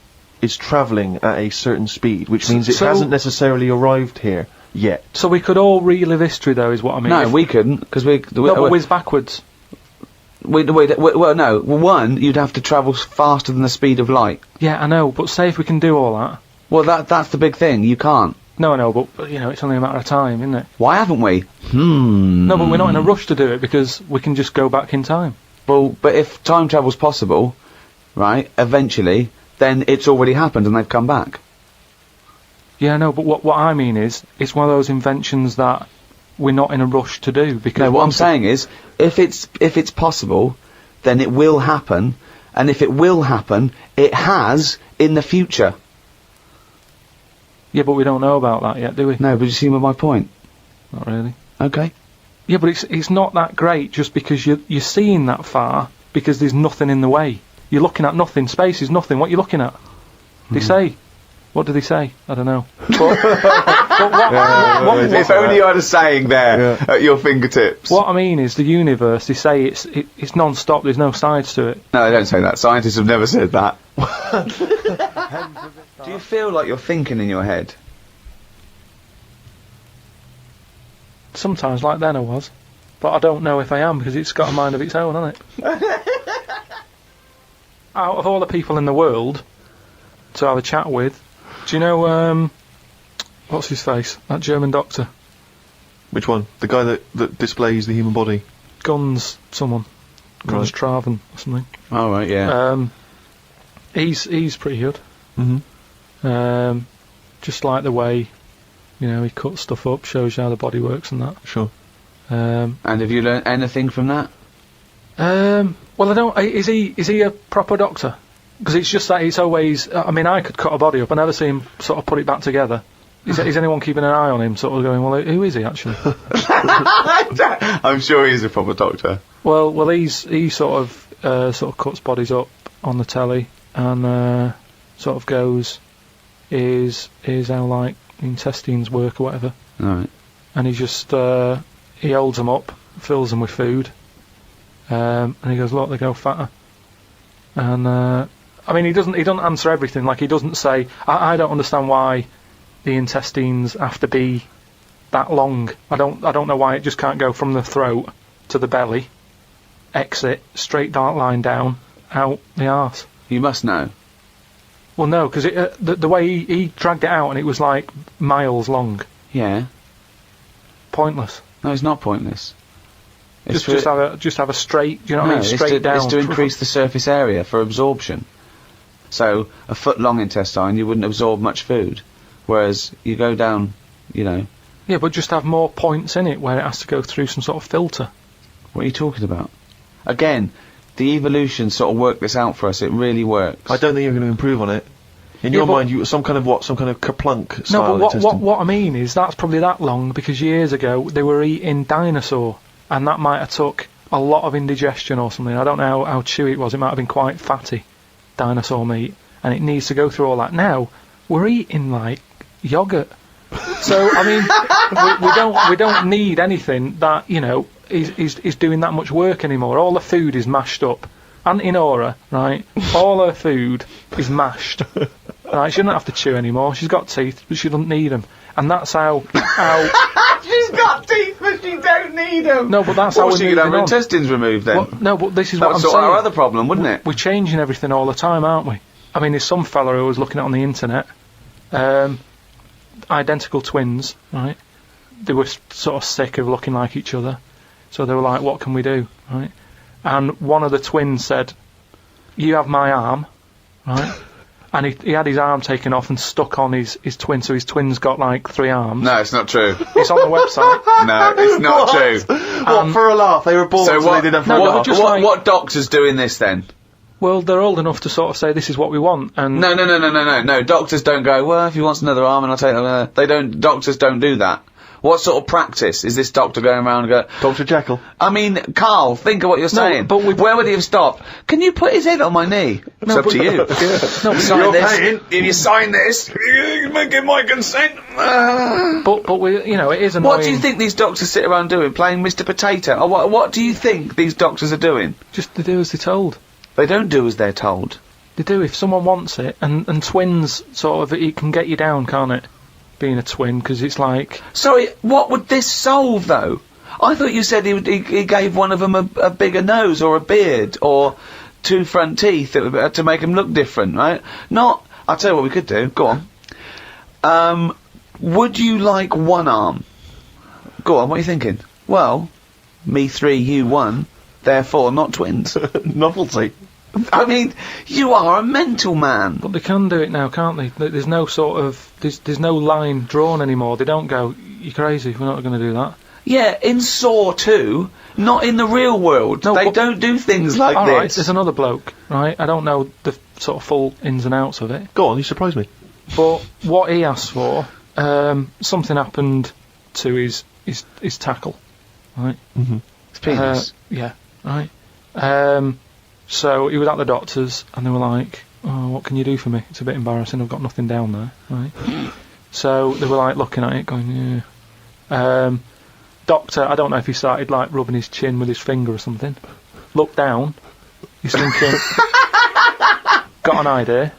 is travelling at a certain speed, which means it hasn't necessarily arrived here yet? So we could all relive history, though, is what I mean. No, we couldn't, because but whiz backwards. Well, no. One, you'd have to travel faster than the speed of light. Yeah, I know, but say if we can do all that... Well, that's the big thing. You can't. No, I know, but, it's only a matter of time, isn't it? Why haven't we? No, but we're not in a rush to do it, because we can just go back in time. Well, but if time travel's possible, right, eventually, then it's already happened and they've come back. Yeah, no, but what I mean is, it's one of those inventions that we're not in a rush to do, because... No, what I'm saying is, if it's possible, then it will happen, and if it will happen, it has in the future. Yeah, but we don't know about that yet, do we? No, but you see my point? Not really. Okay. Yeah, but it's not that great just because you're seeing that far because there's nothing in the way. You're looking at nothing. Space is nothing. What are you looking at? They say. What do they say? I don't know. But if only you had a saying there at your fingertips. What I mean is the universe, they say it's non-stop, there's no sides to it. No, they don't say that. Scientists have never said that. Do you feel like you're thinking in your head? Sometimes, like then I was. But I don't know if I am because it's got a mind of its own, hasn't it? Out of all the people in the world to have a chat with, do you know, what's his face? That German doctor. Which one? The guy that displays the human body? Guns Traven or something. Oh, right, yeah. He's pretty good. Mm-hmm. Just like the way, he cuts stuff up, shows you how the body works and that. Sure. And have you learned anything from that? Well, I don't. Is he a proper doctor? Because it's just that it's always. I mean, I could cut a body up. I never see him sort of put it back together. Is anyone keeping an eye on him? Sort of going, well, who is he actually? I'm sure he's a proper doctor. Well, he sort of cuts bodies up on the telly and sort of goes, is how like intestines work or whatever. Right. And he just he holds them up, fills them with food, and he goes, look, they go fatter. And I mean, he doesn't answer everything. Like, he doesn't say, I don't understand why the intestines have to be that long. I don't know why it just can't go from the throat to the belly, exit, straight dark line down, out the arse. You must know. Well, no, because the way he dragged it out and it was like miles long. Yeah. Pointless. No, it's not pointless. Just have a straight. Do you know what I mean? Straight down. It's to increase the surface area for absorption. So a foot long intestine, you wouldn't absorb much food, whereas you go down, Yeah, but just have more points in it where it has to go through some sort of filter. What are you talking about? Again, the evolution sort of worked this out for us. It really works. I don't think you're going to improve on it. In your mind, you some kind of kerplunk style. No, but what I mean is that's probably that long because years ago they were eating dinosaur, and that might have took a lot of indigestion or something. I don't know how chewy it was. It might have been quite fatty, dinosaur meat, and it needs to go through all that. Now we're eating like yogurt, so I mean we don't need anything that is doing that much work anymore. All the food is mashed up. Auntie Nora, right? All her food is mashed. Right? She doesn't have to chew anymore. She's got teeth, but she doesn't need them. And that's how. She's got teeth, but she don't need them. No, but that's how she could have her intestines removed then. Well, no, but this is that what I'm sort saying. Our other problem, wouldn't it? We're changing everything all the time, aren't we? I mean, there's some fella who was looking at on the internet, identical twins, right? They were sort of sick of looking like each other, so they were like, "What can we do?" Right? And one of the twins said, "You have my arm," right? And he had his arm taken off and stuck on his twin, so his twin's got like 3 arms. No, it's not true. It's on the website. No, it's not true. What, for a laugh? They were born so they did have for a laugh. What doctor's doing this then? Well, they're old enough to sort of say this is what we want, and No. Doctors don't go, well, if he wants another arm, and I'll take it. They don't. Doctors don't do that. What sort of practice is this doctor going around and go... Dr. Jekyll. I mean, Karl, think of what you're saying. But where would he have stopped? Can you put his head on my knee? It's up to you. No, sign this. If you sign this, you give my consent. But we, it is annoying. What do you think these doctors sit around doing? Playing Mr. Potato? Or what do you think these doctors are doing? Just they do as they're told. They don't do as they're told. They do if someone wants it, and twins sort of it can get you down, can't it? Being a twin, because it's like... Sorry, what would this solve, though? I thought you said he gave one of them a bigger nose, or a beard, or 2 front teeth to make him look different, right? Not... I'll tell you what we could do. Go on. Would you like 1 arm? Go on, what are you thinking? Well, me 3, you 1, therefore not twins. Novelty. I mean, you are a mental man. But they can do it now, can't they? There's no sort of... There's no line drawn anymore. They don't go, you're crazy, we're not going to do that. Yeah, in Saw 2, not in the real world. No, they don't do things like this. Alright, there's another bloke, right? I don't know the sort of full ins and outs of it. Go on, you surprise me. But what he asked for, something happened to his tackle, right? It's penis. Yeah, right. So he was at the doctor's, and they were like, "Oh, what can you do for me? It's a bit embarrassing. I've got nothing down there." Right. So they were like looking at it, going, "Yeah." Doctor, I don't know if he started like rubbing his chin with his finger or something. Looked down. He's thinking, got an idea.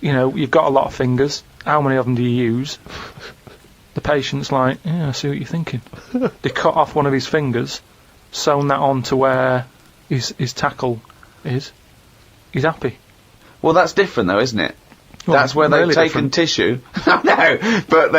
You've got a lot of fingers. How many of them do you use? The patient's like, yeah, I see what you're thinking. They cut off one of his fingers, sewn that on to where his tackle is. He's happy. Well, that's different though, isn't it? Well, that's where really they've taken tissue. No, but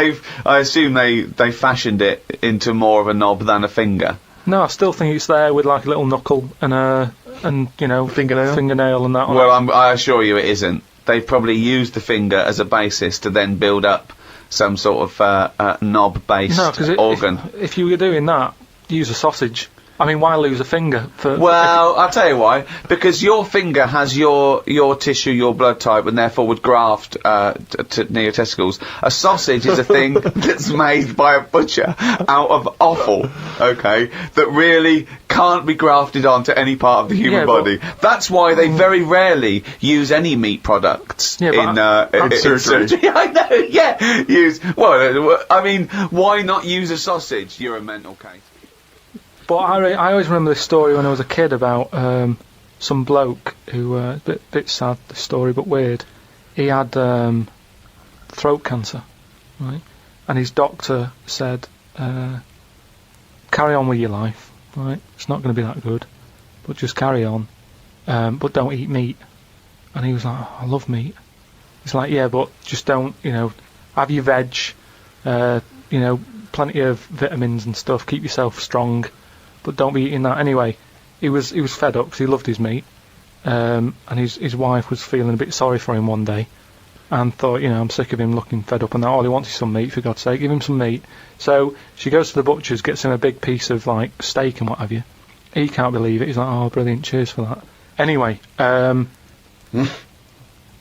I assume they fashioned it into more of a knob than a finger. No, I still think it's there with like a little knuckle and fingernail and that on Well, it. I assure you it isn't. They've probably used the finger as a basis to then build up some sort of knob-based organ. If you were doing that, use a sausage. I mean, why lose a finger? Well, I'll tell you why. Because your finger has your tissue, your blood type, and therefore would graft near your testicles. A sausage is a thing that's made by a butcher out of offal, okay, that really can't be grafted onto any part of the human body. That's why they very rarely use any meat products in surgery. I know, yeah. I mean, why not use a sausage? You're a mental case. But I always remember this story when I was a kid about some bloke who, bit sad, this story, but weird. He had throat cancer, right? And his doctor said, carry on with your life, right? It's not going to be that good, but just carry on, but don't eat meat. And he was like, I love meat. He's like, yeah, but just don't, have your veg, plenty of vitamins and stuff, keep yourself strong. But don't be eating that anyway. He was fed up because he loved his meat, and his wife was feeling a bit sorry for him one day, and thought, I'm sick of him looking fed up and that. All he wants is some meat, for God's sake, give him some meat. So she goes to the butcher's, gets him a big piece of like steak and what have you. He can't believe it. He's like, oh, brilliant, cheers for that. Anyway,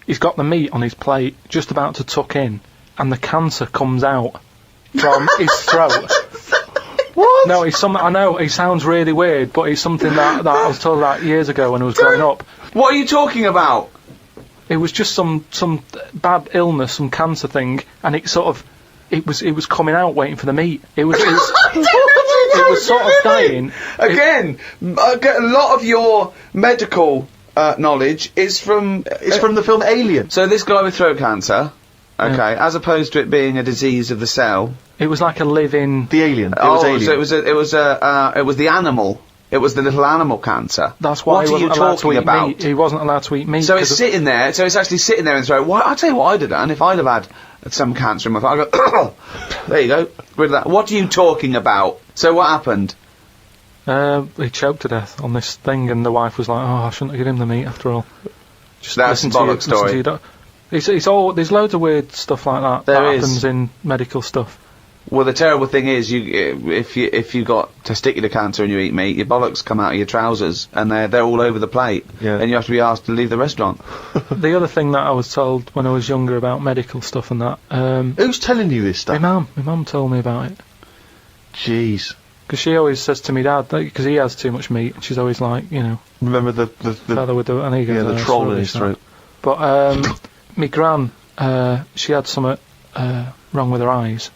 he's got the meat on his plate, just about to tuck in, and the cancer comes out from his throat. What? No, it's something. I know it sounds really weird, but it's something that I was told about years ago when I was growing up. What are you talking about? It was just some bad illness, some cancer thing, and it was coming out waiting for the meat. It was sort of dying. Again, a lot of your medical knowledge is from the film Alien. So this guy with throat cancer, okay, as opposed to it being a disease of the cell. It was like a living... The alien. It was alien. So it was the animal. It was the little animal cancer. That's why he wasn't allowed to eat meat. He wasn't allowed to eat meat. So it's sitting there. So it's actually sitting there and throat. Well, I'll tell you what I'd have done if I'd have had some cancer in my throat. I'd go, there you go, rid of that. What are you talking about? So what happened? He choked to death on this thing, and the wife was like, "Oh, I shouldn't have given him the meat after all." Just that's a bollock story. It's all. There's loads of weird stuff like that that happens in medical stuff. Well, the terrible thing is, if you got testicular cancer and you eat meat, your bollocks come out of your trousers and they're all over the plate, and you have to be asked to leave the restaurant. The other thing that I was told when I was younger about medical stuff and that. Who's telling you this stuff? My mum told me about it. Jeez. Because she always says to me dad, because he has too much meat, and she's always like, remember the feather with the troll in his throat. But my gran, she had something wrong with her eyes.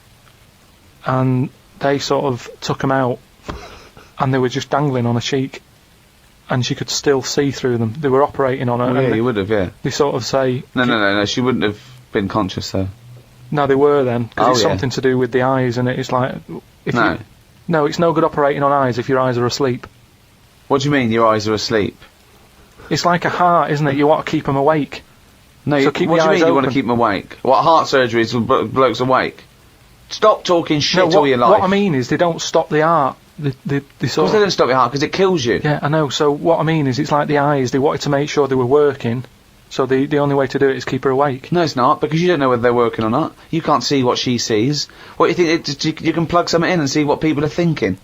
And they sort of took them out, and they were just dangling on a cheek, and she could still see through them. They were operating on her. Well, yeah, you would have, yeah. They sort of say... No, she wouldn't have been conscious, though. No, they were then, because it's something to do with the eyes, and it's like... No, it's no good operating on eyes if your eyes are asleep. What do you mean, your eyes are asleep? It's like a heart, isn't it? You want to keep them awake. No, so what do you mean you want to keep them awake? What, heart surgery is blokes awake? Stop talking shit all your life. What I mean is they don't stop the heart. They sort of... they don't stop your heart because it kills you. Yeah, I know. So what I mean is it's like the eyes. They wanted to make sure they were working. So the only way to do it is keep her awake. No, it's not, because you don't know whether they're working or not. You can't see what she sees. What do you think? You can plug something in and see what people are thinking.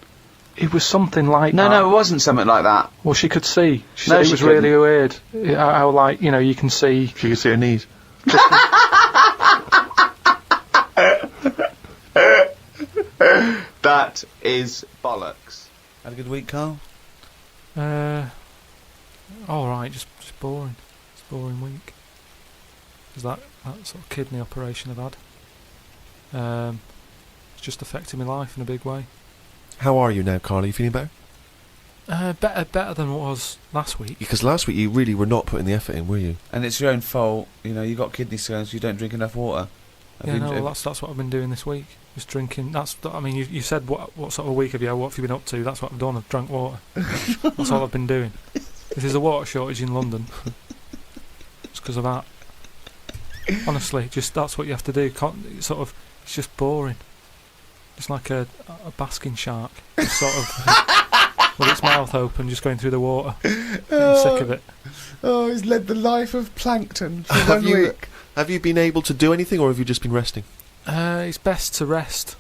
It was something like that. No, it wasn't something like that. Well, she could see. She said it was really weird. How like, you can see... She could see her knees. That is bollocks. Had a good week, Karl? Alright, just boring. It's a boring week. Because that sort of kidney operation I've had, it's just affected my life in a big way. How are you now, Karl? Are you feeling better? Better than it was last week. Because last week you really were not putting the effort in, were you? And it's your own fault. You know, you got kidney stones. You don't drink enough water. Yeah, no, well, that's what I've been doing this week. Just drinking. You said what sort of week have you had? What have you been up to? That's what I've done. I've drank water. That's all I've been doing. If there's a water shortage in London, it's because of that. Honestly, just that's what you have to do. It's just boring. It's like a basking shark, just sort of with its mouth open, just going through the water. I'm sick of it. Oh, he's led the life of plankton for 1 week. Have you been able to do anything, or have you just been resting? It's best to rest,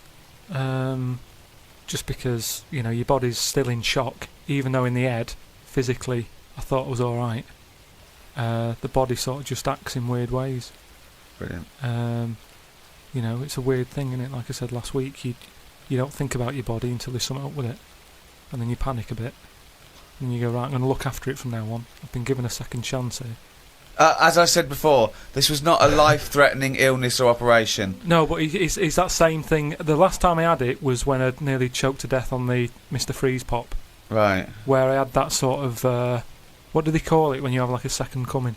just because your body's still in shock. Even though in the head, physically, I thought it was all right. The body sort of just acts in weird ways. Brilliant. It's a weird thing, isn't it? Like I said last week, you don't think about your body until there's something up with it, and then you panic a bit, and you go, right, I'm going to look after it from now on. I've been given a second chance here. As I said before, this was not a life-threatening illness or operation. No, but it's that same thing. The last time I had it was when I nearly choked to death on the Mr. Freeze pop. Right. Where I had that sort of, what do they call it when you have like a second coming?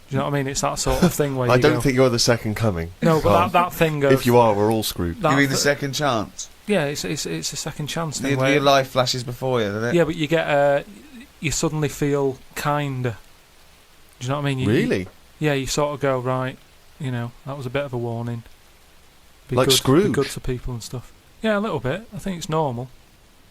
Do you know what I mean? It's that sort of thing where I don't think you're the second coming. No, but that thing of... If you are, we're all screwed. You mean the second chance? Yeah, it's a second chance thing. Your life flashes before you, doesn't it? Yeah, but you get, you suddenly feel kinder. Do you know what I mean? Really? Yeah, you sort of go, right, that was a bit of a warning. Like Scrooge? Be good to people and stuff. Yeah, a little bit. I think it's normal.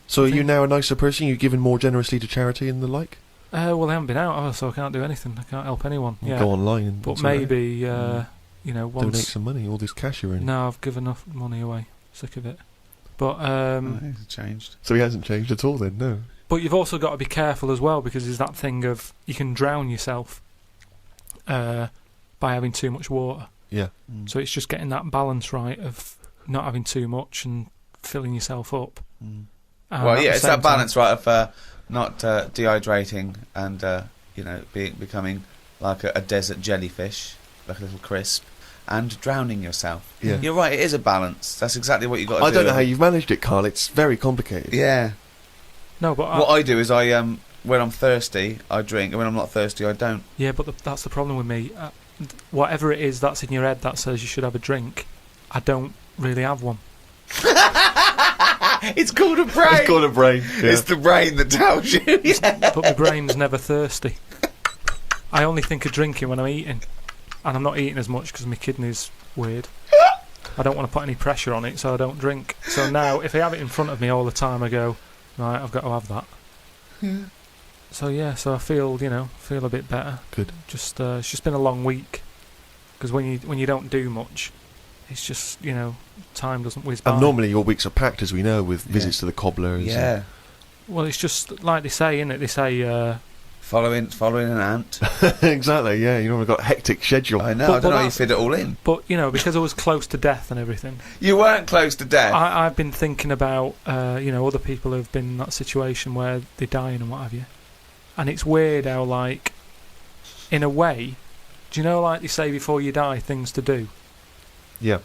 So are you now a nicer person? You've given more generously to charity and the like? Well, I haven't been out, so I can't do anything. I can't help anyone. Yeah. Go online and... But maybe, once... Donate some money, all this cash you're in. No, I've given enough money away. Sick of it. But, it's changed. So he hasn't changed at all then, no? But you've also got to be careful as well, because there's that thing of you can drown yourself by having too much water. Yeah. So it's just getting that balance right of not having too much and filling yourself up. Well, yeah, it's that balance, right, of not dehydrating and becoming like a desert jellyfish, like a little crisp, and drowning yourself. Yeah. You're right, it is a balance. That's exactly what you've got to do. I don't know how you've managed it, Karl. It's very complicated. Yeah. No, but what I do is when I'm thirsty, I drink, and when I'm not thirsty, I don't. Yeah, but that's the problem with me. Whatever it is that's in your head that says you should have a drink, I don't really have one. It's called a brain. It's called a brain. Yeah. It's the brain that tells you. Yeah. But my brain's never thirsty. I only think of drinking when I'm eating, and I'm not eating as much because my kidney's weird. I don't want to put any pressure on it, so I don't drink. So now, if I have it in front of me all the time, I go, right, I've got to have that. Yeah. So I feel a bit better. Good. Just it's just been a long week, because when you don't do much, it's just time doesn't whiz by. And normally your weeks are packed, as we know, with visits to the cobblers. Yeah. Well, it's just like they say, innit? They say following an ant. Exactly. Yeah. You normally got a hectic schedule. I know. I don't know how you fit it all in. But because I was close to death and everything. You weren't close to death. I've been thinking about other people who've been in that situation where they're dying and what have you. And it's weird how, like, in a way, do you know, like they say before you die, things to do? Yeah.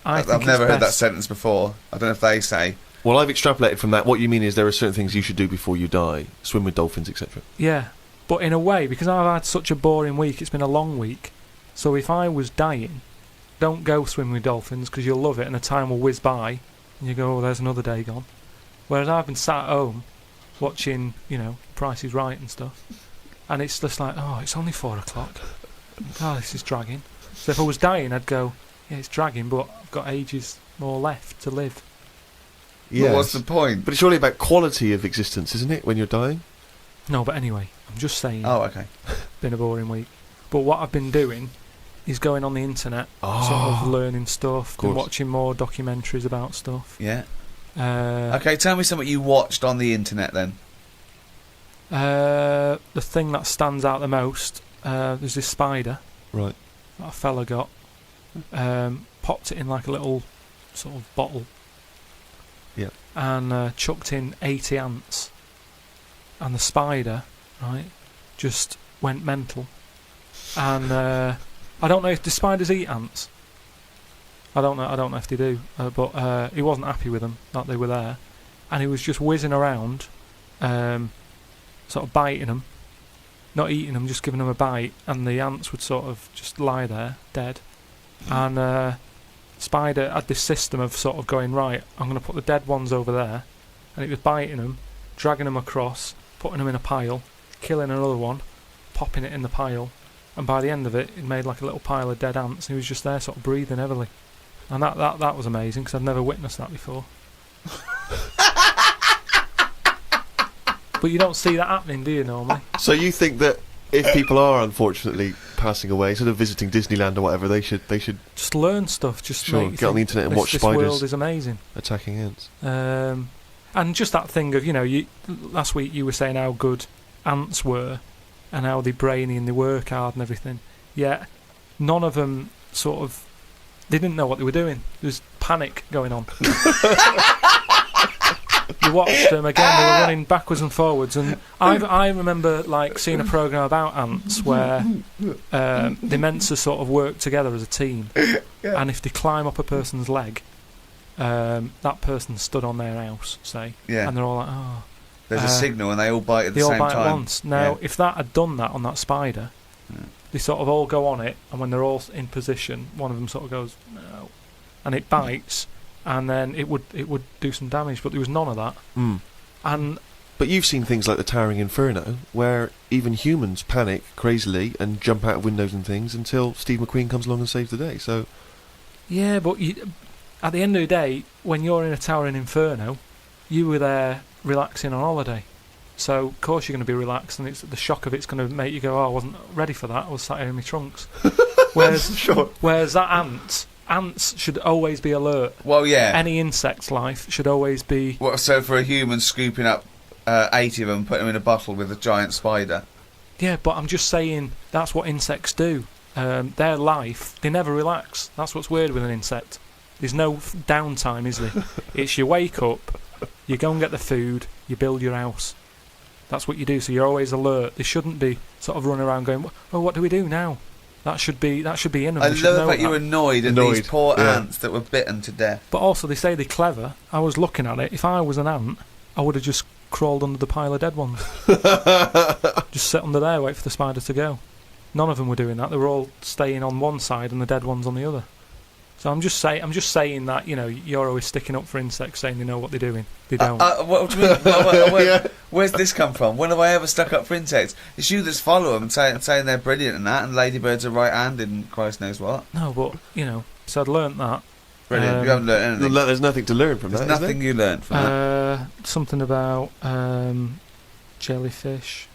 I've never heard that sentence before. I don't know if they say. Well, I've extrapolated from that. What you mean is there are certain things you should do before you die. Swim with dolphins, etc. Yeah. But in a way, because I've had such a boring week, it's been a long week. So if I was dying, don't go swim with dolphins, because you'll love it and the time will whiz by. And you go, oh, there's another day gone. Whereas I've been sat at home watching, Price is Right and stuff. And it's just like, oh, it's only 4 o'clock. Oh, this is dragging. So if I was dying, I'd go, yeah, it's dragging, but I've got ages more left to live. Yeah. What's the point? But it's really about quality of existence, isn't it, when you're dying? No, but anyway, I'm just saying. Oh, okay. Been a boring week. But what I've been doing is going on the internet, sort of learning stuff, been watching more documentaries about stuff. Yeah. Okay, tell me something you watched on the internet then. The thing that stands out the most, there's this spider. Right. That a fella got. Popped it in like a little sort of bottle. Yeah. and chucked in 80 ants, and the spider, right, just went mental. And I don't know if the spiders eat ants. I don't know if they do, but he wasn't happy with them that they were there, and he was just whizzing around, sort of biting them, not eating them, just giving them a bite, and the ants would sort of just lie there dead. And spider had this system of sort of going, right, I'm going to put the dead ones over there, and it was biting them, dragging them across, putting them in a pile, killing another one, popping it in the pile, and by the end of it, it made like a little pile of dead ants, and he was just there sort of breathing heavily. And that was amazing, because I'd never witnessed that before. But you don't see that happening, do you, normally? So you think that if people are unfortunately passing away, instead of visiting Disneyland or whatever, they should just learn stuff. Just sure, get on the internet and watch this spiders. This world is amazing. Attacking ants. And just that thing of, last week you were saying how good ants were, and how they're brainy and they work hard and everything. Yet none of them they didn't know what they were doing. There was panic going on. You watched them again; they were running backwards and forwards. And I remember seeing a program about ants where they're meant to sort of work together as a team. Yeah. And if they climb up a person's leg, that person stood on their house, say, and they're all like, "Oh." There's a signal, and they all bite at the same time. They all bite at once. Now, if that had done that on that spider, they sort of all go on it, and when they're all in position, one of them sort of goes, "No," and it bites. And then it would do some damage, but there was none of that. But you've seen things like the Towering Inferno, where even humans panic crazily and jump out of windows and things until Steve McQueen comes along and saves the day. So, yeah, but at the end of the day, when you're in a Towering Inferno, you were there relaxing on holiday. So of course you're going to be relaxed, and the shock of it's going to make you go, "Oh, I wasn't ready for that. I was sat here in my trunks." Whereas that ants should always be alert. Well, yeah. Any insect's life should always be... So for a human scooping up 80 of them, putting them in a bottle with a giant spider? Yeah, but I'm just saying that's what insects do. Their life, they never relax. That's what's weird with an insect. There's no downtime, is there? It's you wake up, you go and get the food, you build your house. That's what you do, so you're always alert. They shouldn't be sort of running around going, "Oh, what do we do now?" That should be in them. I love that you're annoyed at these poor ants that were bitten to death. But also, they say they're clever. I was looking at it. If I was an ant, I would have just crawled under the pile of dead ones. Just sit under there, wait for the spider to go. None of them were doing that. They were all staying on one side and the dead ones on the other. So I'm just saying that, you're always sticking up for insects, saying they know what they're doing. They don't. What do you mean? Where's this come from? When have I ever stuck up for insects? It's you that's follow them and saying they're brilliant and that, and ladybirds are right-handed and Christ knows what. No, but, so I'd learnt that. Brilliant. You haven't learnt anything. There's nothing to learn from that, There's nothing you learnt from that. Something about jellyfish.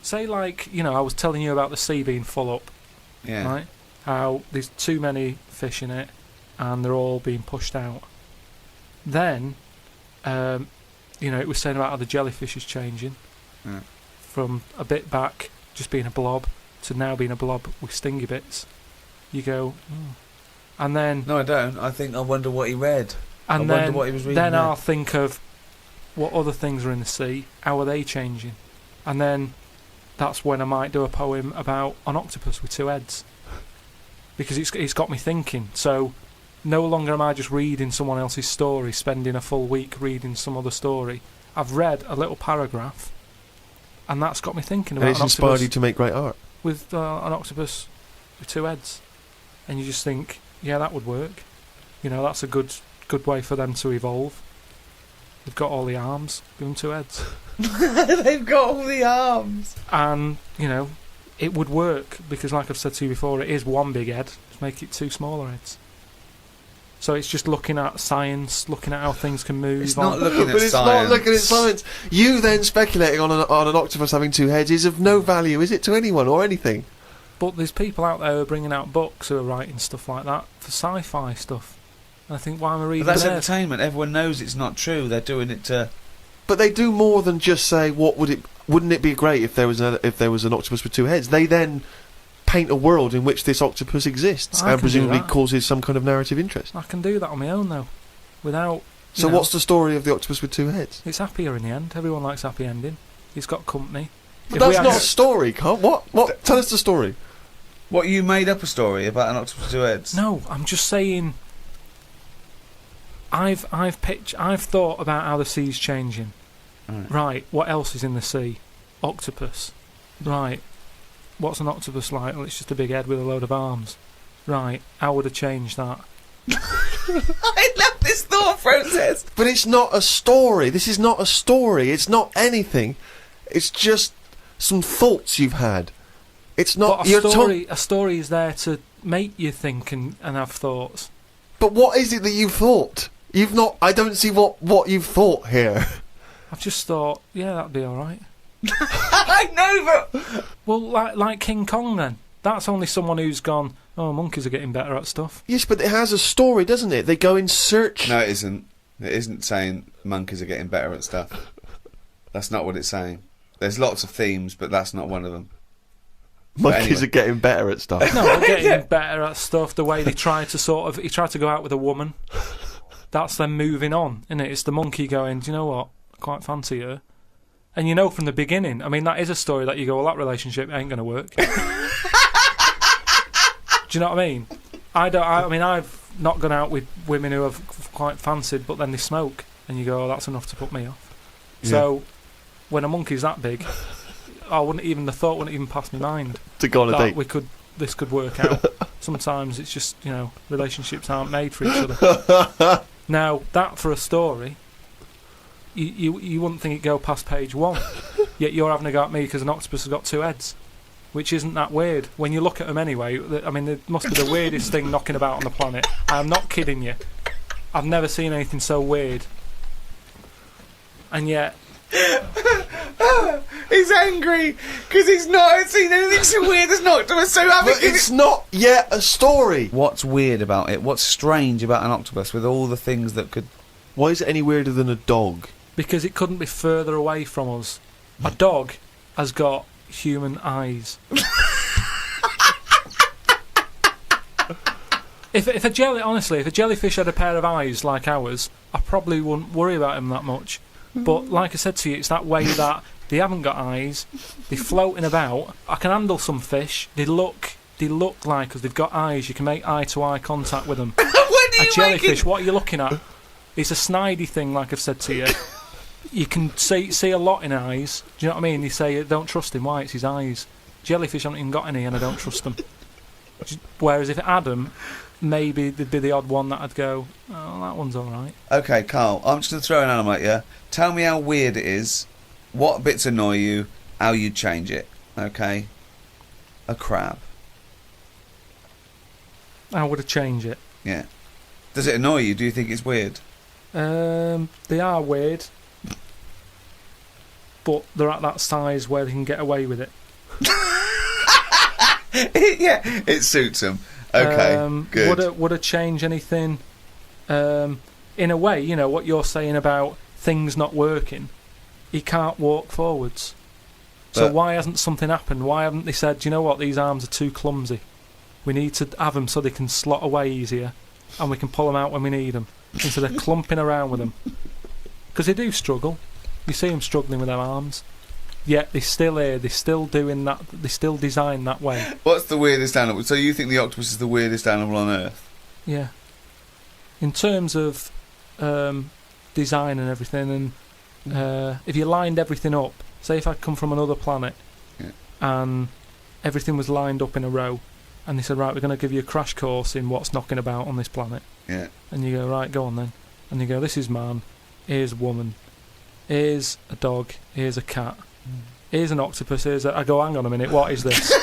Say, I was telling you about the sea being full up. Yeah. Right? How there's too many fish in it and they're all being pushed out. Then, it was saying about how the jellyfish is changing from a bit back just being a blob to now being a blob with stingy bits. You go, and then... No, I don't. I wonder what he read. And I wonder what he was reading. Then I'll think of what other things are in the sea, how are they changing? And then that's when I might do a poem about an octopus with two heads. Because it's got me thinking. So no longer am I just reading someone else's story, spending a full week reading some other story. I've read a little paragraph, and that's got me thinking about. And it's inspired you to make great art with an octopus with two heads, and you just think, yeah, that would work. That's a good way for them to evolve. They've got all the arms. Give them two heads. They've got all the arms. And it would work, because like I've said to you before, it is one big head. Just make it two smaller heads. So it's just looking at science, looking at how things can move. It's not looking at but it's science. not looking at science. You then speculating on an octopus having two heads is of no value, is it, to anyone or anything? But there's people out there who are bringing out books who are writing stuff like that for sci-fi stuff. And I think, why am I reading But that's theirs? entertainment. Everyone knows it's not true. They're doing it to... But they do more than just say, wouldn't it be great if there was an octopus with two heads? They then paint a world in which this octopus exists and presumably causes some kind of narrative interest. I can do that on my own, though. without... So you know, what's the story of the octopus with two heads? It's happier in the end. Everyone likes happy ending. He's got company. But that's not a story, Carl. What? Tell us the story. What, you made up a story about an octopus with two heads? No, I'm just saying... I've thought about how the sea's changing. Right, what else is in the sea? Octopus. Right, what's an octopus like? Well, it's just a big head with a load of arms. Right, how would I change that? I love this thought process. But it's not a story. This is not a story. It's not anything. It's just some thoughts you've had. It's not... But a story is there to make you think and have thoughts. But what is it that you've thought? You've not... I don't see what you've thought here. I've just thought, yeah, that'd be alright. I know, but... Well, like King Kong then. That's only someone who's gone, oh, monkeys are getting better at stuff. Yes, but it has a story, doesn't it? They go in search... No, it isn't. It isn't saying monkeys are getting better at stuff. That's not what it's saying. There's lots of themes, but that's not one of them. Monkeys are getting better at stuff. No, they're getting better at stuff. The way they try to he tried to go out with a woman. That's them moving on, isn't it? It's the monkey going, do you know what? I quite fancy her. And you know from the beginning, I mean, that is a story that you go, well, that relationship ain't going to work. Do you know what I mean? I mean, I've not gone out with women who I've quite fancied, but then they smoke. And you go, oh, that's enough to put me off. Yeah. So, when a monkey's that big... the thought wouldn't even pass my mind to go on a date. This could work out. Sometimes it's just, relationships aren't made for each other. Now, that for a story, you wouldn't think it'd go past page 1. Yet you're having a go at me because an octopus has got two heads, which isn't that weird. When you look at them anyway, I mean, it must be the weirdest thing knocking about on the planet. I'm not kidding you. I've never seen anything so weird. And yet... He's angry because he's not seen anything so weird as an octopus. So but it's not yet a story. What's weird about it? What's strange about an octopus with all the things that could... Why is it any weirder than a dog? Because it couldn't be further away from us. A dog has got human eyes. If a jellyfish had a pair of eyes like ours, I probably wouldn't worry about him that much. But like I said to you, it's that way that they haven't got eyes, they're floating about. I can handle some fish. They look like, because they've got eyes, you can make eye-to-eye contact with them. A jellyfish, what are you looking at? It's a snidey thing, like I've said to you. You can see a lot in eyes. Do you know what I mean? They say, don't trust him. Why? It's his eyes. Jellyfish haven't even got any, and I don't trust them. Whereas if it had them, maybe there'd be the odd one that I'd go, oh, that one's alright. Okay, Carl, I'm just going to throw an animal at you. Tell me how weird it is, what bits annoy you, how you'd change it. Okay? A crab. How would I change it? Yeah. Does it annoy you? Do you think it's weird? They are weird. But they're at that size where they can get away with it. Yeah, it suits them. Okay, good. Would I change anything? In a way, what you're saying about things not working. He can't walk forwards. So why hasn't something happened? Why haven't they said, do you know what, these arms are too clumsy. We need to have them so they can slot away easier, and we can pull them out when we need them, instead of clumping around with them. Because they do struggle. You see them struggling with their arms. Yet they're still here, they're still doing that, they're still designed that way. What's the weirdest animal? So you think the octopus is the weirdest animal on Earth? Yeah. In terms of design and everything, and if you lined everything up, say if I'd come from another planet, and everything was lined up in a row, and they said, right, we're going to give you a crash course in what's knocking about on this planet. Yeah. And you go, right, go on then. And you go, this is man, here's a woman, here's a dog, here's a cat, here's an octopus, I go, hang on a minute, what is this?